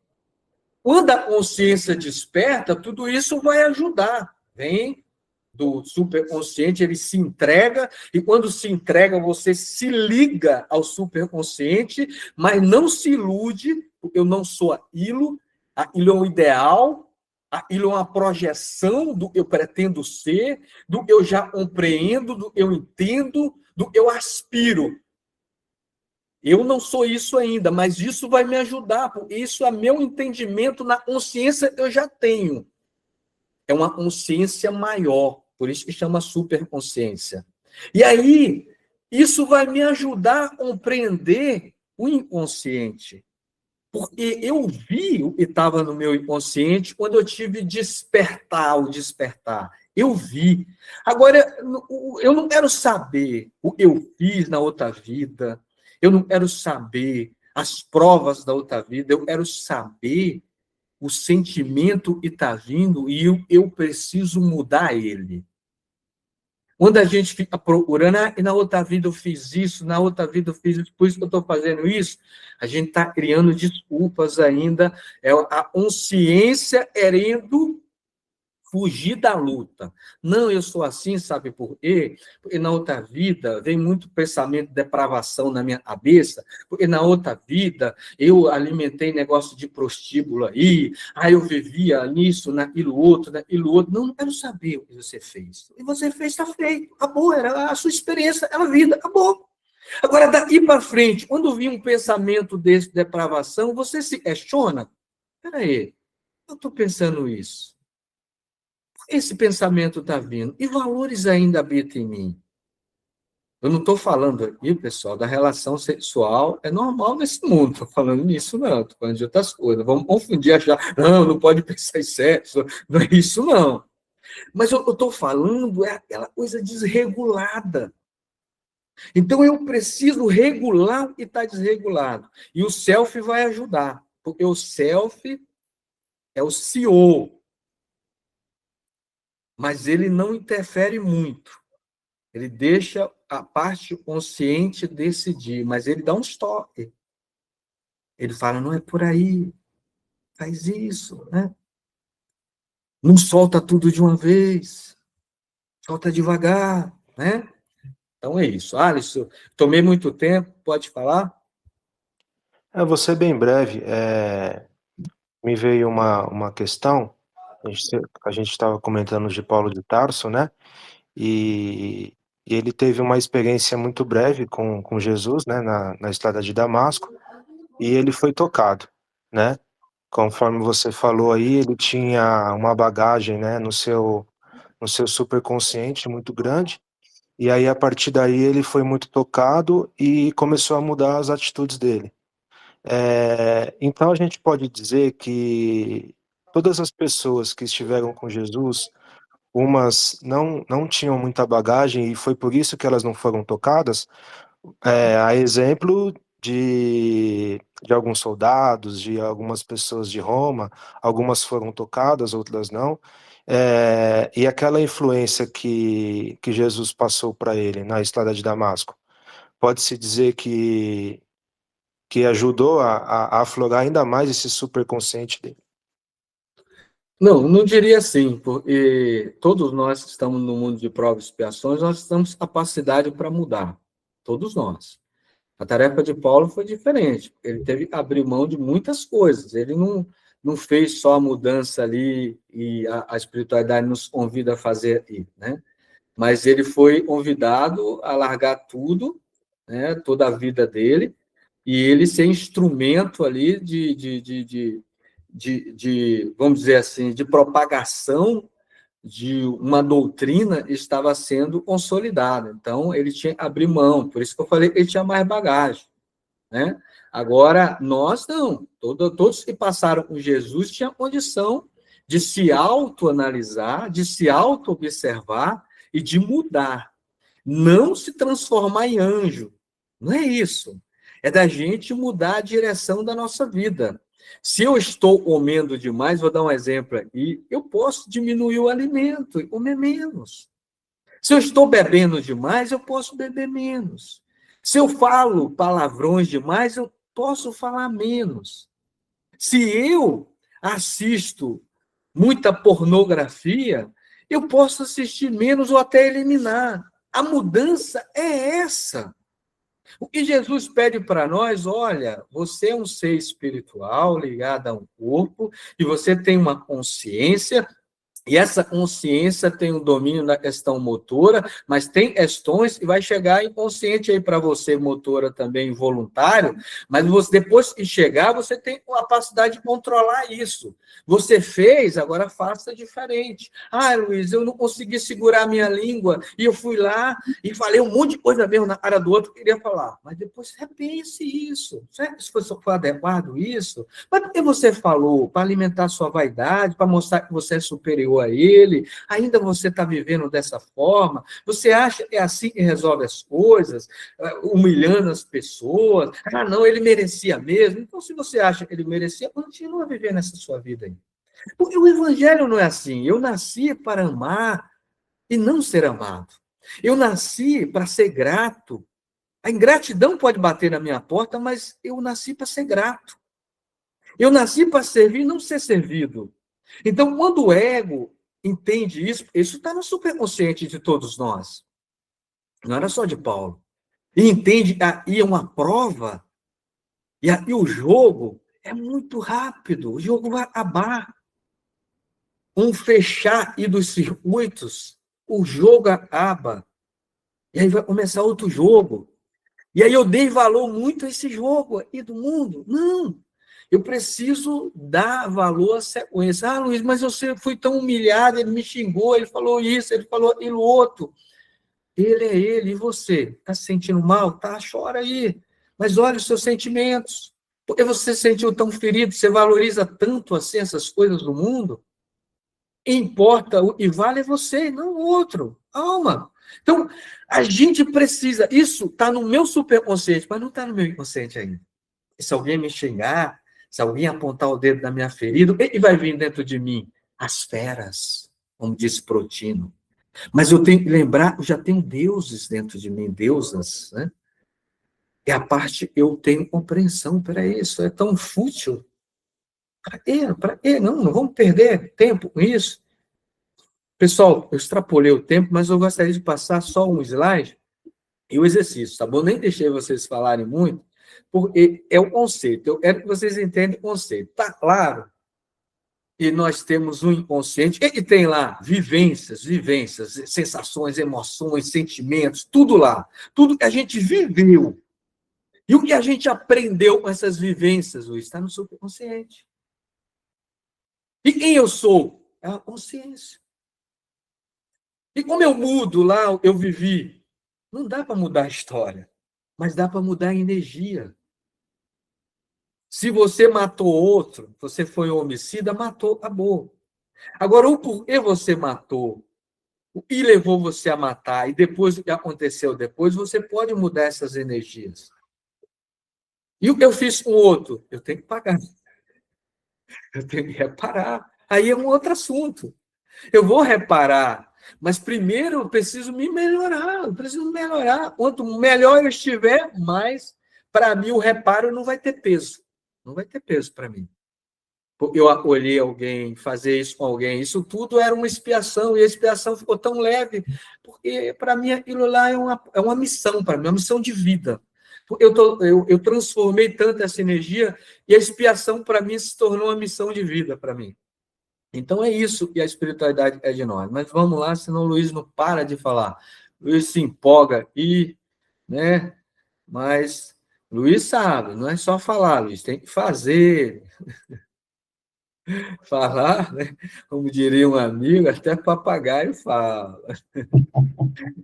Quando a consciência desperta, tudo isso vai ajudar. Vem do superconsciente, ele se entrega, e quando se entrega, você se liga ao superconsciente, mas não se ilude, porque eu não sou aquilo é um ideal, aquilo é uma projeção do que eu pretendo ser, do que eu já compreendo, do que eu entendo, do que eu aspiro. Eu não sou isso ainda, mas isso vai me ajudar, porque isso é meu entendimento na consciência que eu já tenho. É uma consciência maior, por isso que chama superconsciência. E aí, isso vai me ajudar a compreender o inconsciente. Porque eu vi o que estava no meu inconsciente quando eu tive o despertar. Eu vi. Agora, eu não quero saber o que eu fiz na outra vida, eu não quero saber as provas da outra vida, eu quero saber o sentimento que está vindo e eu preciso mudar ele. Quando a gente fica procurando, e na outra vida eu fiz isso, na outra vida eu fiz isso, por isso que eu estou fazendo isso, a gente está criando desculpas ainda, é a consciência querendo fugir da luta. Não, eu sou assim, sabe por quê? Porque na outra vida vem muito pensamento de depravação na minha cabeça, porque na outra vida eu alimentei negócio de prostíbulo aí eu vivia nisso, naquilo outro. Não quero saber o que você fez. O que você fez está feito, acabou, era a sua experiência, era a vida, acabou. Agora, daqui para frente, quando vir um pensamento desse de depravação, você se questiona, peraí, eu estou pensando isso. Esse pensamento está vindo. E valores ainda habitam em mim. Eu não estou falando aqui, pessoal, da relação sexual. É normal nesse mundo. Estou falando nisso, não. Estou falando de outras coisas. Vamos confundir, achar. Não pode pensar em sexo. Não é isso, não. Mas eu estou falando é aquela coisa desregulada. Então, eu preciso regular o que está desregulado. E o self vai ajudar. Porque o self é o CEO. Mas ele não interfere muito. Ele deixa a parte consciente decidir, mas ele dá um toque. Ele fala, não é por aí, faz isso, né? Não solta tudo de uma vez, solta devagar, né? Então é isso. Alisson, tomei muito tempo, pode falar? Vou ser bem breve. Me veio uma questão, a gente estava comentando de Paulo de Tarso, né? E ele teve uma experiência muito breve com Jesus, né? Na estrada de Damasco, e ele foi tocado, né? Conforme você falou aí, ele tinha uma bagagem, né? No seu superconsciente muito grande, e aí a partir daí ele foi muito tocado e começou a mudar as atitudes dele. Então a gente pode dizer que todas as pessoas que estiveram com Jesus, umas não tinham muita bagagem e foi por isso que elas não foram tocadas, a exemplo de alguns soldados, de algumas pessoas de Roma, algumas foram tocadas, outras não, e aquela influência que Jesus passou para ele na estrada de Damasco, pode-se dizer que ajudou a aflorar ainda mais esse superconsciente dele. Não diria assim, porque todos nós que estamos no mundo de provas e expiações, nós temos capacidade para mudar, todos nós. A tarefa de Paulo foi diferente, ele teve que abrir mão de muitas coisas, ele não fez só a mudança ali, e a espiritualidade nos convida a fazer aí, né? Mas ele foi convidado a largar tudo, né, toda a vida dele, e ele ser instrumento ali vamos dizer assim, de propagação de uma doutrina estava sendo consolidada. Então, ele tinha que abrir mão, por isso que eu falei que ele tinha mais bagagem, né? Agora, nós não. Todos que passaram com Jesus tinham condição de se autoanalisar, de se auto-observar e de mudar. Não se transformar em anjo. Não é isso. É da gente mudar a direção da nossa vida. Se eu estou comendo demais, vou dar um exemplo aqui, eu posso diminuir o alimento e comer menos. Se eu estou bebendo demais, eu posso beber menos. Se eu falo palavrões demais, eu posso falar menos. Se eu assisto muita pornografia, eu posso assistir menos ou até eliminar. A mudança é essa. O que Jesus pede para nós, olha, você é um ser espiritual ligado a um corpo e você tem uma consciência. E essa consciência tem o domínio da questão motora, mas tem questões que vai chegar inconsciente aí para você, motora também, voluntário, mas você, depois que chegar, você tem a capacidade de controlar isso. Você fez, agora faça diferente. Ah, Luiz, eu não consegui segurar a minha língua, e eu fui lá e falei um monte de coisa mesmo na cara do outro que eu queria falar. Mas depois repense isso. Será se foi adequado isso? Mas por que você falou? Para alimentar sua vaidade, para mostrar que você é superior a ele, ainda você está vivendo dessa forma, você acha que é assim que resolve as coisas, humilhando as pessoas, ah, não, ele merecia mesmo, então se você acha que ele merecia, continua vivendo essa sua vida aí. Porque o evangelho não é assim, eu nasci para amar e não ser amado, eu nasci para ser grato, a ingratidão pode bater na minha porta, mas eu nasci para ser grato, eu nasci para servir e não ser servido. Então, quando o ego entende isso, isso está no superconsciente de todos nós. Não era só de Paulo. E entende que aí é uma prova, e aí o jogo é muito rápido, o jogo vai acabar. Um fechar e dos circuitos, o jogo acaba. E aí vai começar outro jogo. E aí eu dei valor muito a esse jogo aí do mundo. Não. Eu preciso dar valor à sequência. Ah, Luiz, mas eu fui tão humilhado, ele me xingou, ele falou isso, ele falou aquilo outro. Ele é ele, e você? Está se sentindo mal? Tá, chora aí. Mas olha os seus sentimentos. Por que você se sentiu tão ferido? Você valoriza tanto assim essas coisas do mundo? Importa e vale você, não o outro. Calma. Então, a gente precisa. Isso está no meu superconsciente, mas não está no meu inconsciente ainda. E se alguém me xingar, se alguém apontar o dedo na minha ferida, o que vai vir dentro de mim? As feras, como disse Protino. Mas eu tenho que lembrar, eu já tenho deuses dentro de mim, deusas, né? E a parte eu tenho compreensão para isso, é tão fútil. Para quê? Para quê? Não vamos perder tempo com isso. Pessoal, eu extrapolei o tempo, mas eu gostaria de passar só um slide e o exercício, tá bom? Nem deixei vocês falarem muito, porque é o conceito. Eu quero que vocês entendam o conceito. Tá claro? E nós temos um inconsciente. O que tem lá? Vivências, sensações, emoções, sentimentos, tudo lá. Tudo que a gente viveu. E o que a gente aprendeu com essas vivências, Luiz, está no subconsciente. E quem eu sou? É a consciência. E como eu mudo lá, eu vivi. Não dá para mudar a história, mas dá para mudar a energia. Se você matou outro, você foi um homicida, matou, acabou. Agora, o porquê você matou, o que levou você a matar, e depois o que aconteceu depois, você pode mudar essas energias. E o que eu fiz com o outro? Eu tenho que pagar. Eu tenho que reparar. Aí é um outro assunto. Eu vou reparar, mas primeiro eu preciso me melhorar. Eu preciso melhorar. Quanto melhor eu estiver, mais, para mim, o reparo não vai ter peso. Não vai ter peso para mim. Eu acolhi alguém, fazer isso com alguém, isso tudo era uma expiação, e a expiação ficou tão leve, porque para mim aquilo lá é uma missão para mim, uma missão de vida. Eu transformei tanto essa energia, e a expiação para mim se tornou uma missão de vida para mim. Então é isso que a espiritualidade é de nós. Mas vamos lá, senão o Luiz não para de falar. O Luiz se empolga aqui, né? Mas Luiz sabe, não é só falar, Luiz, tem que fazer. Falar, né? Como diria um amigo, até papagaio fala.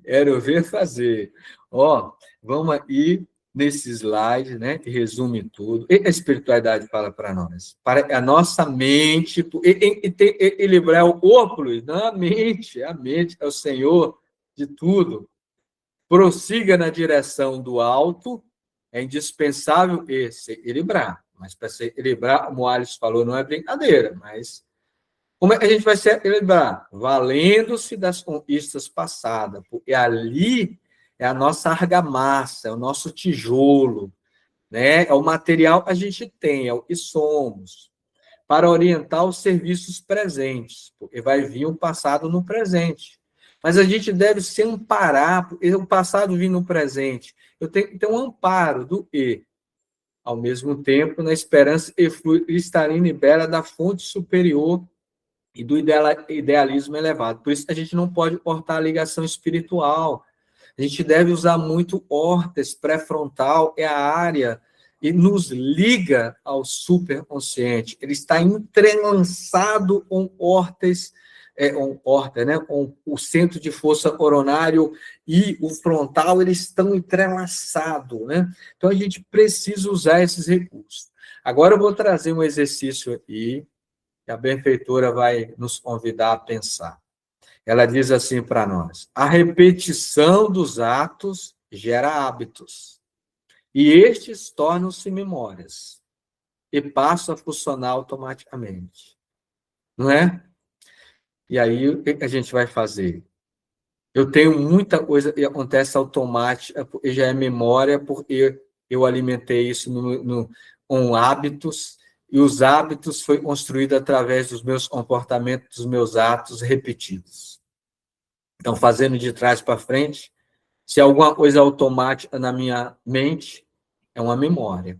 Quero ver fazer. Ó, vamos aí nesse slide, né, que resume tudo. O que a espiritualidade fala para nós? Para a nossa mente, equilibrar o corpo, Luiz, não a mente é o Senhor de tudo. Prossiga na direção do alto, é indispensável se equilibrar. Mas para se equilibrar, como o Alisson falou, não é brincadeira, mas como é que a gente vai se equilibrar? Valendo-se das conquistas passadas, porque ali é a nossa argamassa, é o nosso tijolo, né? É o material que a gente tem, é o que somos, para orientar os serviços presentes, porque vai vir o passado no presente. Mas a gente deve se amparar, porque o passado vir no presente. Eu tenho que ter um amparo do E. Ao mesmo tempo, na esperança e flui cristalina e bela da fonte superior e do idealismo elevado. Por isso, a gente não pode cortar a ligação espiritual. A gente deve usar muito órtex pré-frontal, é a área e nos liga ao superconsciente. Ele está entrelaçado com órtex, né, com o centro de força coronário e o frontal, eles estão entrelaçados, né? Então, a gente precisa usar esses recursos. Agora, eu vou trazer um exercício aqui, que a benfeitora vai nos convidar a pensar. Ela diz assim para nós: a repetição dos atos gera hábitos, e estes tornam-se memórias, e passam a funcionar automaticamente. Não é? E aí, o que a gente vai fazer? Eu tenho muita coisa que acontece automática, porque já é memória, porque eu alimentei isso com hábitos, e os hábitos foi construído através dos meus comportamentos, dos meus atos repetidos. Então, fazendo de trás para frente, se alguma coisa automática na minha mente, é uma memória.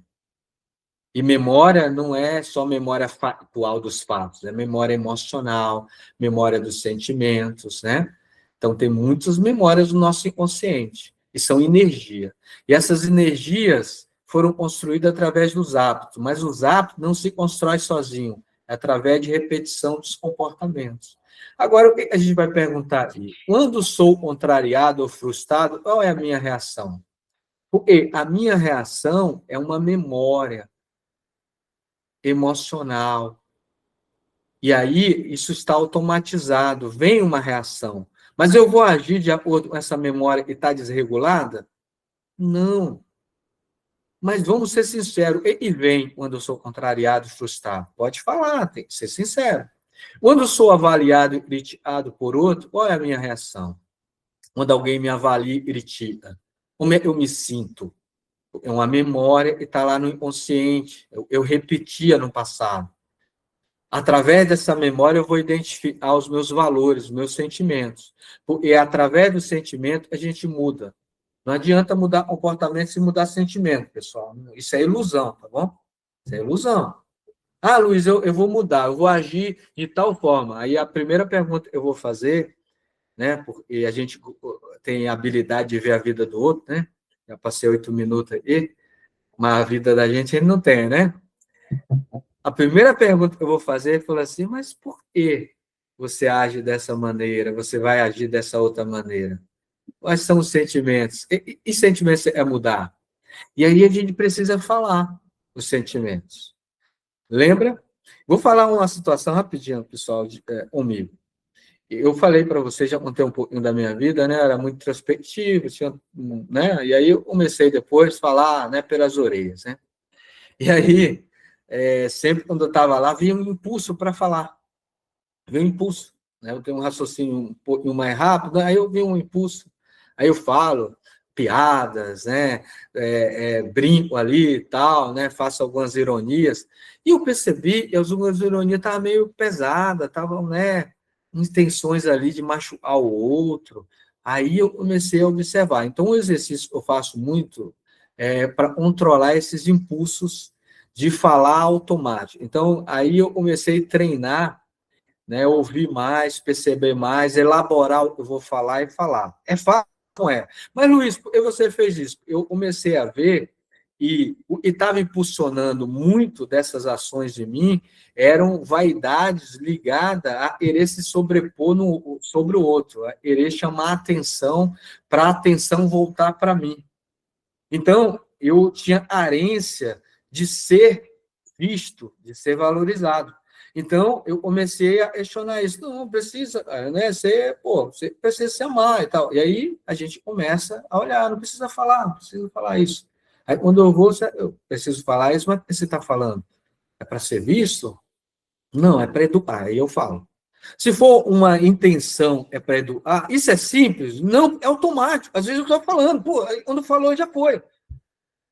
E memória não é só memória factual dos fatos, é memória emocional, memória dos sentimentos, né? Então, tem muitas memórias do nosso inconsciente, e são energia. E essas energias foram construídas através dos hábitos, mas os hábitos não se constroem sozinhos, é através de repetição dos comportamentos. Agora, o que a gente vai perguntar aqui? Quando sou contrariado ou frustrado, qual é a minha reação? Porque a minha reação é uma memória emocional. E aí, isso está automatizado, vem uma reação. Mas eu vou agir de acordo com essa memória que está desregulada? Não. Mas vamos ser sinceros, e vem quando eu sou contrariado e frustrado? Pode falar, tem que ser sincero. Quando eu sou avaliado e criticado por outro, qual é a minha reação? Quando alguém me avalia e critica, como é que eu me sinto? É uma memória que está lá no inconsciente, eu repetia no passado. Através dessa memória, eu vou identificar os meus valores, os meus sentimentos. E é através do sentimento que a gente muda. Não adianta mudar comportamento sem mudar sentimento, pessoal. Isso é ilusão, tá bom? Isso é ilusão. Ah, Luiz, eu vou mudar, eu vou agir de tal forma. Aí a primeira pergunta que eu vou fazer, né? Porque a gente tem a habilidade de ver a vida do outro, né? Já passei 8 minutos aí, mas a vida da gente ele não tem, né? A primeira pergunta que eu vou fazer é falar assim, mas por que você age dessa maneira? Você vai agir dessa outra maneira? Quais são os sentimentos? E sentimentos é mudar? E aí a gente precisa falar os sentimentos. Lembra? Vou falar uma situação rapidinho, pessoal, comigo. Eu falei para vocês, já contei um pouquinho da minha vida, né? Era muito introspectivo, tinha, né? E aí eu comecei depois a falar, né, pelas orelhas, né? E aí, sempre quando eu estava lá, vinha um impulso para falar. Vinha um impulso, né? Eu tenho um raciocínio um pouquinho mais rápido, aí eu vi um impulso. Aí eu falo piadas, né? Brinco ali e tal, né? Faço algumas ironias. E eu percebi que algumas ironias estavam meio pesadas, estavam, né? Intenções ali de machucar o outro. Aí eu comecei a observar. Então, o exercício que eu faço muito é para controlar esses impulsos de falar automático. Então, aí eu comecei a treinar, né, ouvir mais, perceber mais, elaborar o que eu vou falar e falar. É fácil? Não é. Mas, Luiz, por que você fez isso? Eu comecei a ver e o que estava impulsionando muito dessas ações de mim eram vaidades ligadas a querer se sobrepor sobre o outro, a querer chamar a atenção para a atenção voltar para mim. Então, eu tinha carência de ser visto, de ser valorizado. Então, eu comecei a questionar isso. Não, precisa, né? Você precisa se amar e tal. E aí, a gente começa a olhar, não precisa falar isso. Aí, quando eu vou, eu preciso falar isso, mas você está falando, é para ser visto? Não, é para educar. Aí eu falo. Se for uma intenção, é para educar. Isso é simples? Não, é automático. Às vezes eu estou falando, pô, aí quando falou, já foi.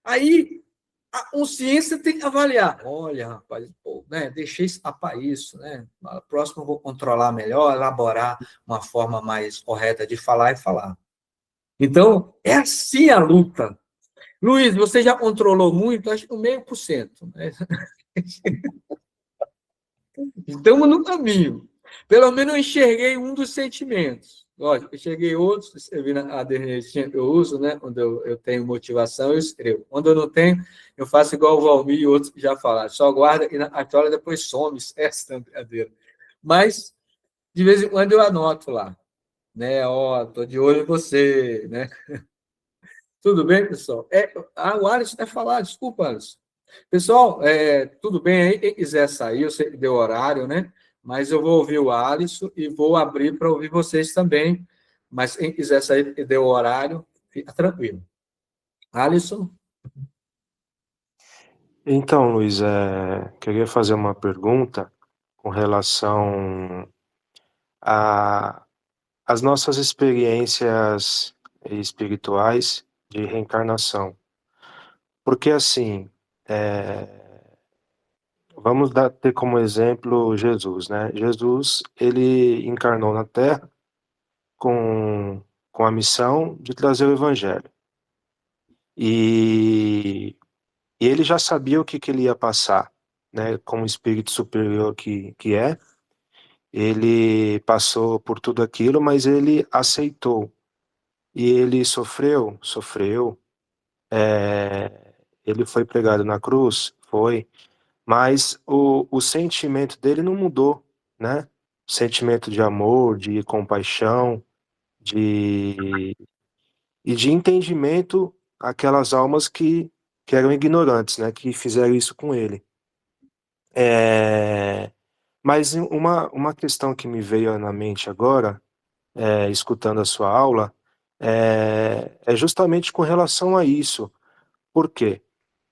Aí a consciência tem que avaliar. Olha, rapaz, pô, né, deixei escapar isso, né? Na próxima eu vou controlar melhor, elaborar uma forma mais correta de falar e falar. Então, é assim a luta. Luiz, você já controlou muito, acho que 0,5%. Né? Estamos no caminho. Pelo menos eu enxerguei um dos sentimentos. Lógico, eu enxerguei outros, você viu na cadernetinha que eu uso, né? Quando eu tenho motivação, eu escrevo. Quando eu não tenho, eu faço igual o Valmir e outros que já falaram. Só guarda e na cartola depois some, esquece da brincadeira. Mas, de vez em quando, eu anoto lá. Né? Ó, tô de olho em você, né? Tudo bem, pessoal? O Alisson vai falar, desculpa, Alisson. Pessoal, tudo bem aí? Quem quiser sair, eu sei que deu horário, né? Mas eu vou ouvir o Alisson e vou abrir para ouvir vocês também. Mas quem quiser sair e deu horário, fica tranquilo. Alisson? Então, Luiz, queria fazer uma pergunta com relação às nossas experiências espirituais de reencarnação. Porque, assim, vamos ter como exemplo Jesus, né? Jesus, ele encarnou na Terra com a missão de trazer o Evangelho. E ele já sabia o que ele ia passar, né? Como espírito superior que é, ele passou por tudo aquilo, mas ele aceitou. E ele sofreu. Ele foi pregado na cruz, foi. Mas o sentimento dele não mudou, né? O sentimento de amor, de compaixão, de e de entendimento àquelas almas que eram ignorantes, né? Que fizeram isso com ele. Mas uma questão que me veio na mente agora, escutando a sua aula, é justamente com relação a isso. Por quê?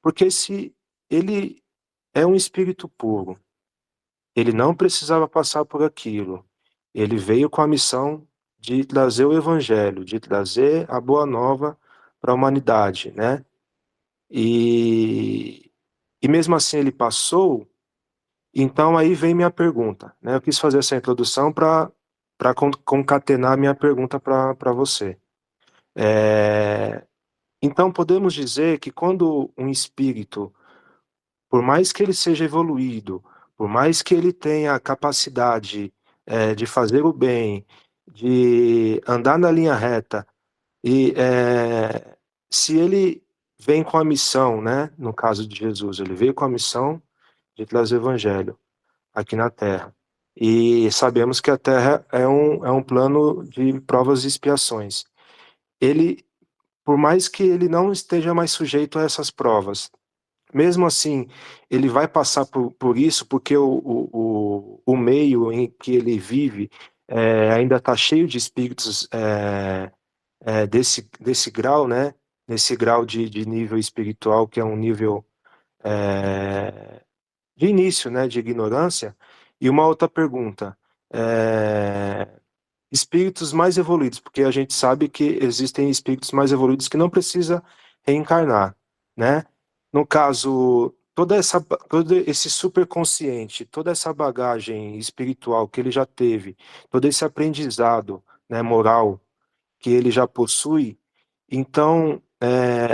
Porque se ele é um espírito puro, ele não precisava passar por aquilo. Ele veio com a missão de trazer o evangelho, de trazer a boa nova para a humanidade, né? E mesmo assim ele passou. Então aí vem minha pergunta, né? Eu quis fazer essa introdução para concatenar minha pergunta para você. Então podemos dizer que quando um espírito, por mais que ele seja evoluído, por mais que ele tenha a capacidade de fazer o bem, de andar na linha reta, e se ele vem com a missão, né? No caso de Jesus, ele veio com a missão de trazer o evangelho aqui na Terra. E sabemos que a Terra é um plano de provas e expiações. Ele, por mais que ele não esteja mais sujeito a essas provas, mesmo assim, ele vai passar por isso, porque o meio em que ele vive ainda está cheio de espíritos desse grau, né? Nesse grau de nível espiritual, que é um nível de início, né? De ignorância. E uma outra pergunta: espíritos mais evoluídos, porque a gente sabe que existem espíritos mais evoluídos que não precisa reencarnar, né? No caso, todo esse superconsciente, toda essa bagagem espiritual que ele já teve, todo esse aprendizado, né, moral que ele já possui, então,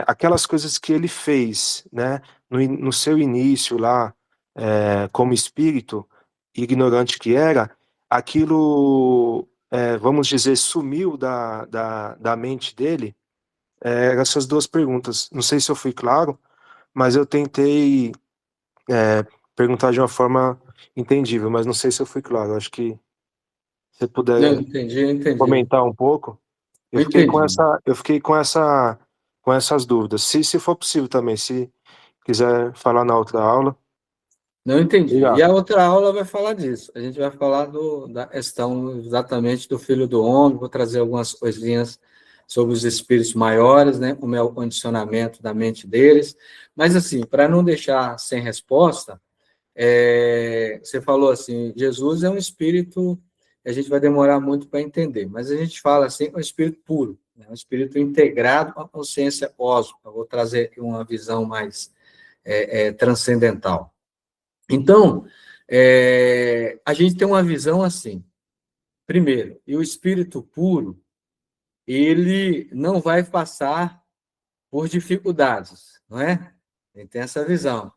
aquelas coisas que ele fez, né, no seu início lá, como espírito, ignorante que era, aquilo, vamos dizer, sumiu da mente dele. Essas duas perguntas. Não sei se eu fui claro, mas eu tentei perguntar de uma forma entendível, mas não sei se eu fui claro. Acho que se você Não, puder entendi. comentar um pouco. Eu Eu fiquei com entendi. essas dúvidas. Se for possível também, se quiser falar na outra aula. Não entendi. E Obrigado. a outra aula vai falar disso. A gente vai falar da questão exatamente do Filho do Homem, vou trazer algumas coisinhas sobre os espíritos maiores, né, como é o condicionamento da mente deles. Mas, assim, para não deixar sem resposta, você falou assim, Jesus é um espírito, a gente vai demorar muito para entender, mas a gente fala assim, é um espírito puro, né, um espírito integrado com a consciência cósmica. Vou trazer uma visão mais transcendental. Então, a gente tem uma visão assim, primeiro, e o espírito puro, ele não vai passar por dificuldades, não é? A gente tem essa visão.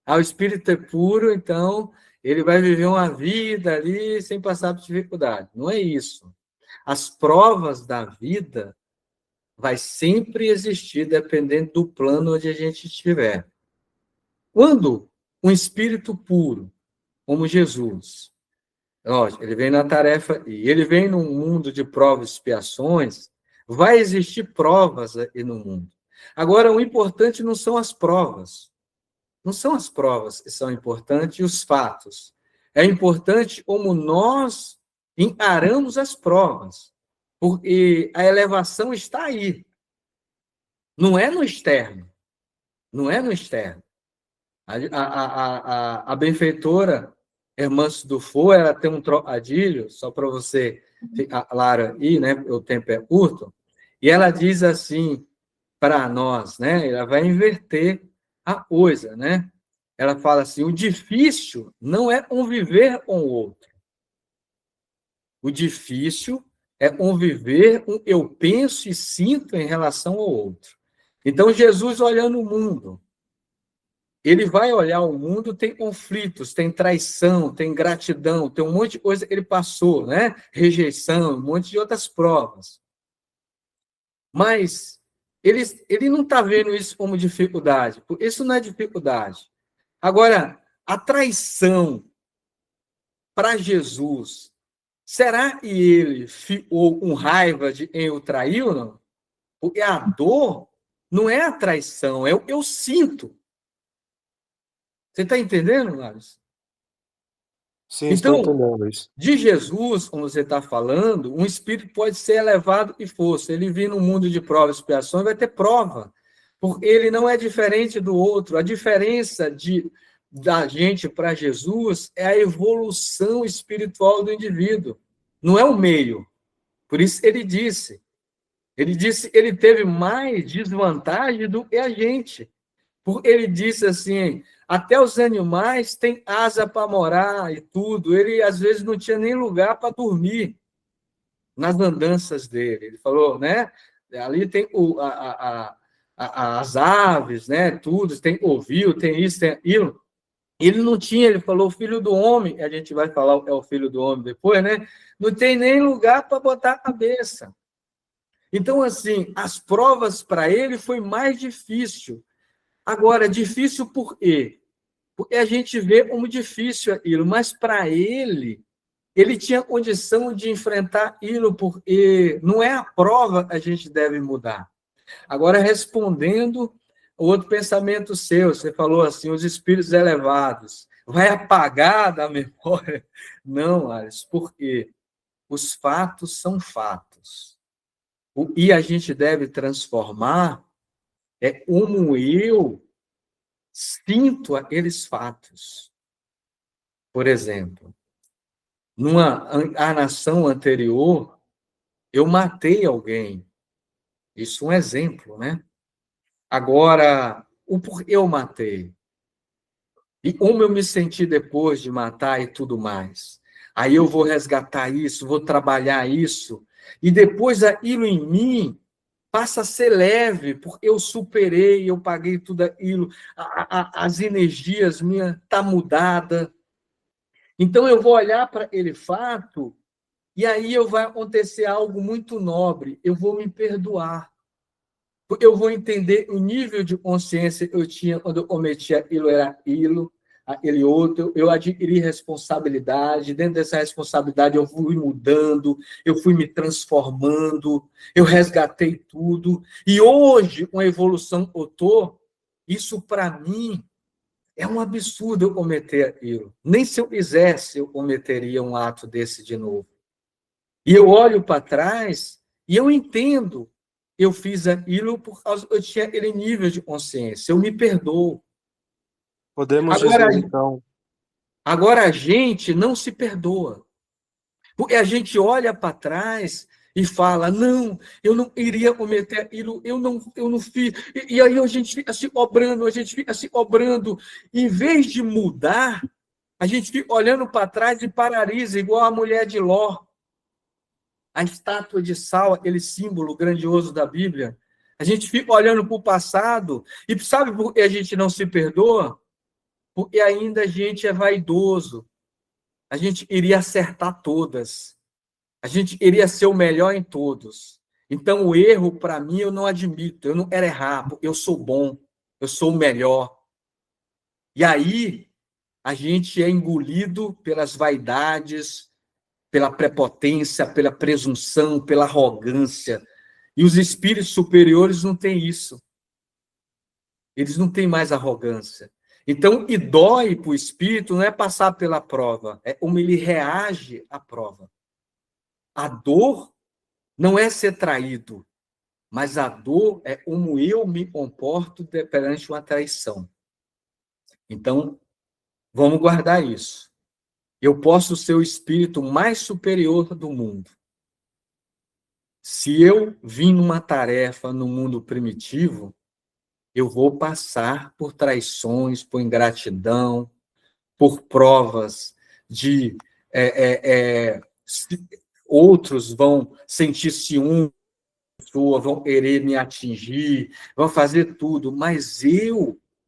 O espírito é puro, então ele vai viver uma vida ali sem passar por dificuldade. Não é isso. As provas da vida vai sempre existir, dependendo do plano onde a gente estiver. Quando um espírito puro, como Jesus, lógico, ele vem na tarefa, e ele vem num mundo de provas e expiações, vai existir provas aí no mundo. Agora, o importante não são as provas. Não são as provas que são importantes e os fatos. É importante como nós encaramos as provas, porque a elevação está aí. Não é no externo. Não é no externo. A benfeitora Hermance Dufour, ela tem um trocadilho, só para você ficar claro aí, né? O tempo é curto, e ela diz assim para nós, né? Ela vai inverter a coisa, né? Ela fala assim: o difícil não é conviver com o outro. O difícil é conviver com o que eu penso e sinto em relação ao outro. Então, Jesus olhando o mundo, ele vai olhar o mundo, tem conflitos, tem traição, tem ingratidão, tem um monte de coisa que ele passou, né? Rejeição, um monte de outras provas. Mas ele não está vendo isso como dificuldade. Isso não é dificuldade. Agora, a traição para Jesus, será que ele ficou com raiva de quem o traiu, não? Porque a dor não é a traição, é o que eu sinto. Você está entendendo, Marcos? Sim, estou Então, entendendo isso. de Jesus, como você está falando, um espírito pode ser elevado e força. Ele vir no mundo de provas e expiações, vai ter prova. Porque ele não é diferente do outro. A diferença da gente para Jesus é a evolução espiritual do indivíduo. Não é o meio. Por isso ele disse ele teve mais desvantagem do que a gente. Porque ele disse assim, até os animais têm asa para morar e tudo. Ele, às vezes, não tinha nem lugar para dormir nas andanças dele. Ele falou, né? Ali tem as aves, né? Tudo, tem ovil, tem isso, tem aquilo. Ele não tinha, ele falou, o filho do homem, a gente vai falar é o filho do homem depois, né? Não tem nem lugar para botar a cabeça. Então, assim, as provas para ele foi mais difícil. Agora, difícil por quê? Porque a gente vê como difícil aquilo, mas para ele tinha condição de enfrentar aquilo, porque não é a prova que a gente deve mudar. Agora, respondendo o outro pensamento seu, você falou assim, os espíritos elevados, vai apagar da memória? Não, Alice, porque os fatos são fatos. E a gente deve transformar como eu sinto aqueles fatos. Por exemplo, numa encarnação anterior, eu matei alguém. Isso é um exemplo, né? Agora, o porquê eu matei? E como eu me senti depois de matar e tudo mais? Aí eu vou resgatar isso, vou trabalhar isso, e depois aquilo em mim passa a ser leve, porque eu superei, eu paguei tudo aquilo, as energias minhas estão mudadas. Então, eu vou olhar para aquele fato e aí vai acontecer algo muito nobre. Eu vou me perdoar. Eu vou entender o nível de consciência que eu tinha quando eu cometi aquilo, era aquilo, aquele outro. Eu adquiri responsabilidade. Dentro dessa responsabilidade, eu fui mudando, eu fui me transformando, eu resgatei tudo. E hoje, com a evolução que eu estou, isso, para mim, é um absurdo eu cometer aquilo. Nem se eu quisesse, eu cometeria um ato desse de novo. E eu olho para trás e eu entendo eu fiz aquilo por causa que eu tinha aquele nível de consciência. Eu me perdoo. Podemos Agora, dizer, então, agora a gente não se perdoa. Porque a gente olha para trás e fala, não, eu não iria cometer aquilo, eu não fiz. E aí a gente fica se cobrando, a gente fica se cobrando. Em vez de mudar, a gente fica olhando para trás e paralisa, igual a mulher de Ló. A estátua de sal, aquele símbolo grandioso da Bíblia. A gente fica olhando para o passado e sabe por que a gente não se perdoa? Porque ainda a gente é vaidoso. A gente iria acertar todas. A gente iria ser o melhor em todos. Então, o erro, para mim, eu não admito. Eu não quero errar, porque eu sou bom. Eu sou o melhor. E aí, a gente é engolido pelas vaidades, pela prepotência, pela presunção, pela arrogância. E os espíritos superiores não têm isso. Eles não têm mais arrogância. Então, e dói para o espírito não é passar pela prova, é como ele reage à prova. A dor não é ser traído, mas a dor é como eu me comporto perante uma traição. Então, vamos guardar isso. Eu posso ser o espírito mais superior do mundo. Se eu vim numa tarefa no mundo primitivo, eu vou passar por traições, por ingratidão, por provas de outros vão sentir ciúme, vão querer me atingir, vão fazer tudo, mas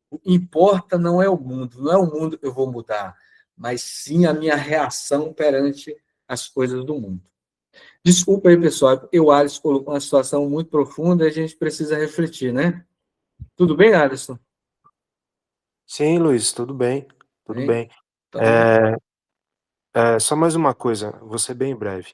o que importa não é o mundo, não é o mundo que eu vou mudar, mas sim a minha reação perante as coisas do mundo. Desculpa aí, pessoal, o Alisson colocou uma situação muito profunda e a gente precisa refletir, né? Tudo bem, Alisson? sim, Luiz, tudo bem, tudo bem. Então, Só mais uma coisa, vou ser bem breve,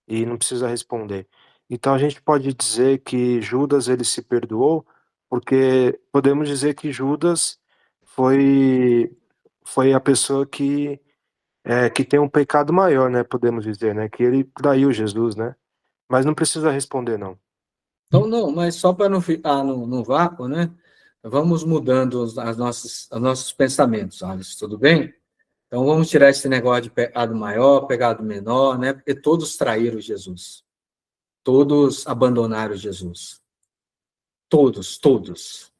e não precisa responder. Então a gente pode dizer que Judas ele se perdoou, porque podemos dizer que Judas foi a pessoa que tem um pecado maior, né? Podemos dizer, né? Que ele traiu Jesus, né? Mas não precisa responder, não. então, não, mas só para não ficar no vácuo, né? Vamos mudando os nossos pensamentos, Alisson, tudo bem? Então, vamos tirar esse negócio de pecado maior, pecado menor, né? Porque todos traíram Jesus. Todos abandonaram Jesus. Todos, todos.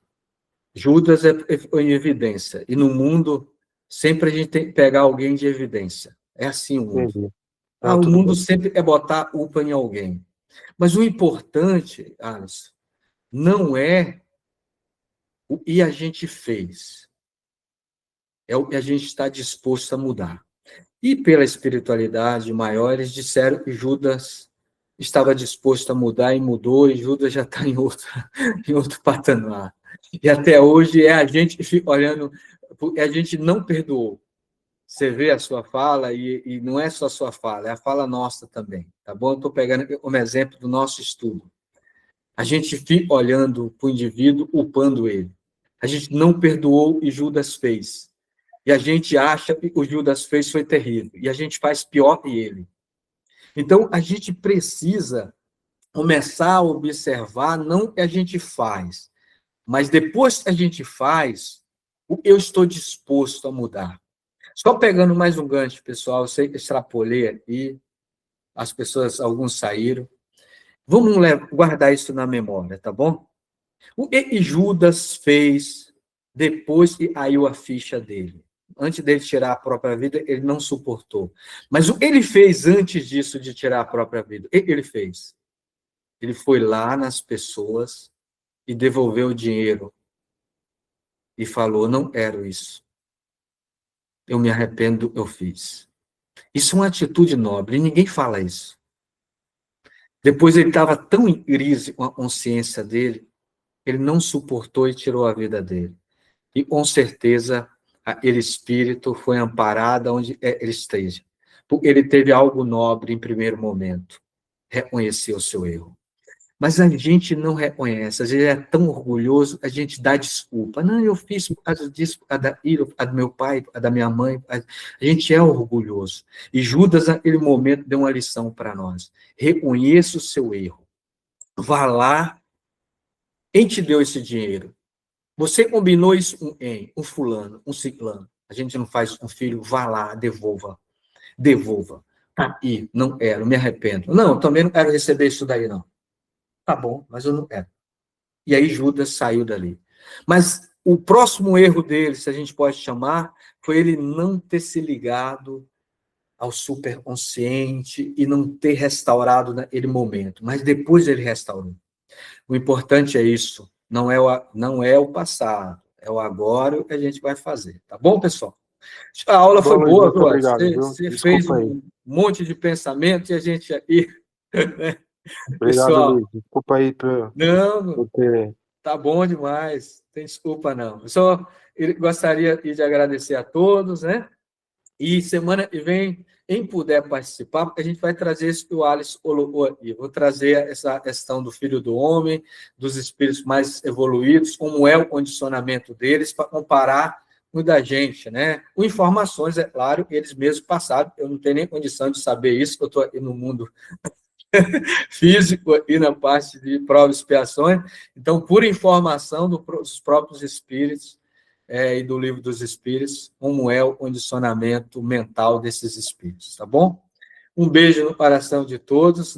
Judas é em evidência. E no mundo, sempre a gente tem que pegar alguém de evidência. É assim o mundo. Entendi. O Tudo mundo bem. sempre é botar culpa em alguém. Mas o importante, Alisson, não é o que a gente fez. É o que a gente está disposto a mudar. E pela espiritualidade maior, eles disseram que Judas estava disposto a mudar e mudou, e Judas já está em outro patamar. E até hoje é a gente que fica olhando, a gente não perdoou. Você vê a sua fala, e não é só a sua fala, é a fala nossa também, tá bom? Eu estou pegando como exemplo do nosso estudo. A gente fica olhando para o indivíduo, culpando ele. A gente não perdoou e Judas fez. E a gente acha que o Judas fez foi terrível. E a gente faz pior que ele. Então, a gente precisa começar a observar não o que a gente faz, mas depois que a gente faz, o que eu estou disposto a mudar. Só pegando mais um gancho, pessoal, eu sei que extrapolei aqui, as pessoas, alguns saíram. Vamos guardar isso na memória, tá bom? O que Judas fez depois que caiu a ficha dele? Antes dele tirar a própria vida, ele não suportou. Mas o que ele fez antes disso, de tirar a própria vida? O que ele fez? Ele foi lá nas pessoas e devolveu o dinheiro. E falou, não quero isso. Eu me arrependo, eu fiz. Isso é uma atitude nobre, e ninguém fala isso. Depois ele estava tão em crise com a consciência dele, ele não suportou e tirou a vida dele. E, com certeza, aquele espírito foi amparado onde ele esteja. Porque ele teve algo nobre em primeiro momento. Reconheceu o seu erro. Mas a gente não reconhece. Às vezes é tão orgulhoso, a gente dá desculpa. Não, eu fiz por causa disso, por causa do meu pai, por causa da minha mãe. A gente é orgulhoso. E Judas, naquele momento, deu uma lição para nós. Reconheça o seu erro. Vá lá Quem te deu esse dinheiro? Você combinou isso com quem? Um fulano, um ciclano. A gente não faz com filho, vá lá, devolva. Devolva. Tá aí, não quero, me arrependo. Não, eu também não quero receber isso daí, não. Tá bom, mas eu não quero. E aí Judas saiu dali. Mas o próximo erro dele, se a gente pode chamar, foi ele não ter se ligado ao superconsciente e não ter restaurado naquele momento. Mas depois ele restaurou. O importante é isso. Não é o passado, é o agora o que a gente vai fazer. Tá bom, pessoal? A aula foi Bom, boa, muito obrigado, viu? você fez Desculpa aí. um monte de pensamento e a gente aqui, né? Obrigado, Pessoal, Luiz. Desculpa aí não, por ter... tá bom demais, não tem desculpa não. Eu só gostaria de agradecer a todos, né? E semana que vem, quem puder participar, porque a gente vai trazer isso que o Alisson colocou aqui. Vou trazer essa questão do Filho do Homem, dos espíritos mais evoluídos, como é o condicionamento deles, para comparar com o da gente, né? Com informações, é claro, que eles mesmos passaram. Eu não tenho nem condição de saber isso, que eu estou aqui no mundo físico, aqui na parte de provas e expiações. Então, por informação dos próprios espíritos, e do Livro dos Espíritos, como é o condicionamento mental desses espíritos, tá bom? Um beijo no coração de todos.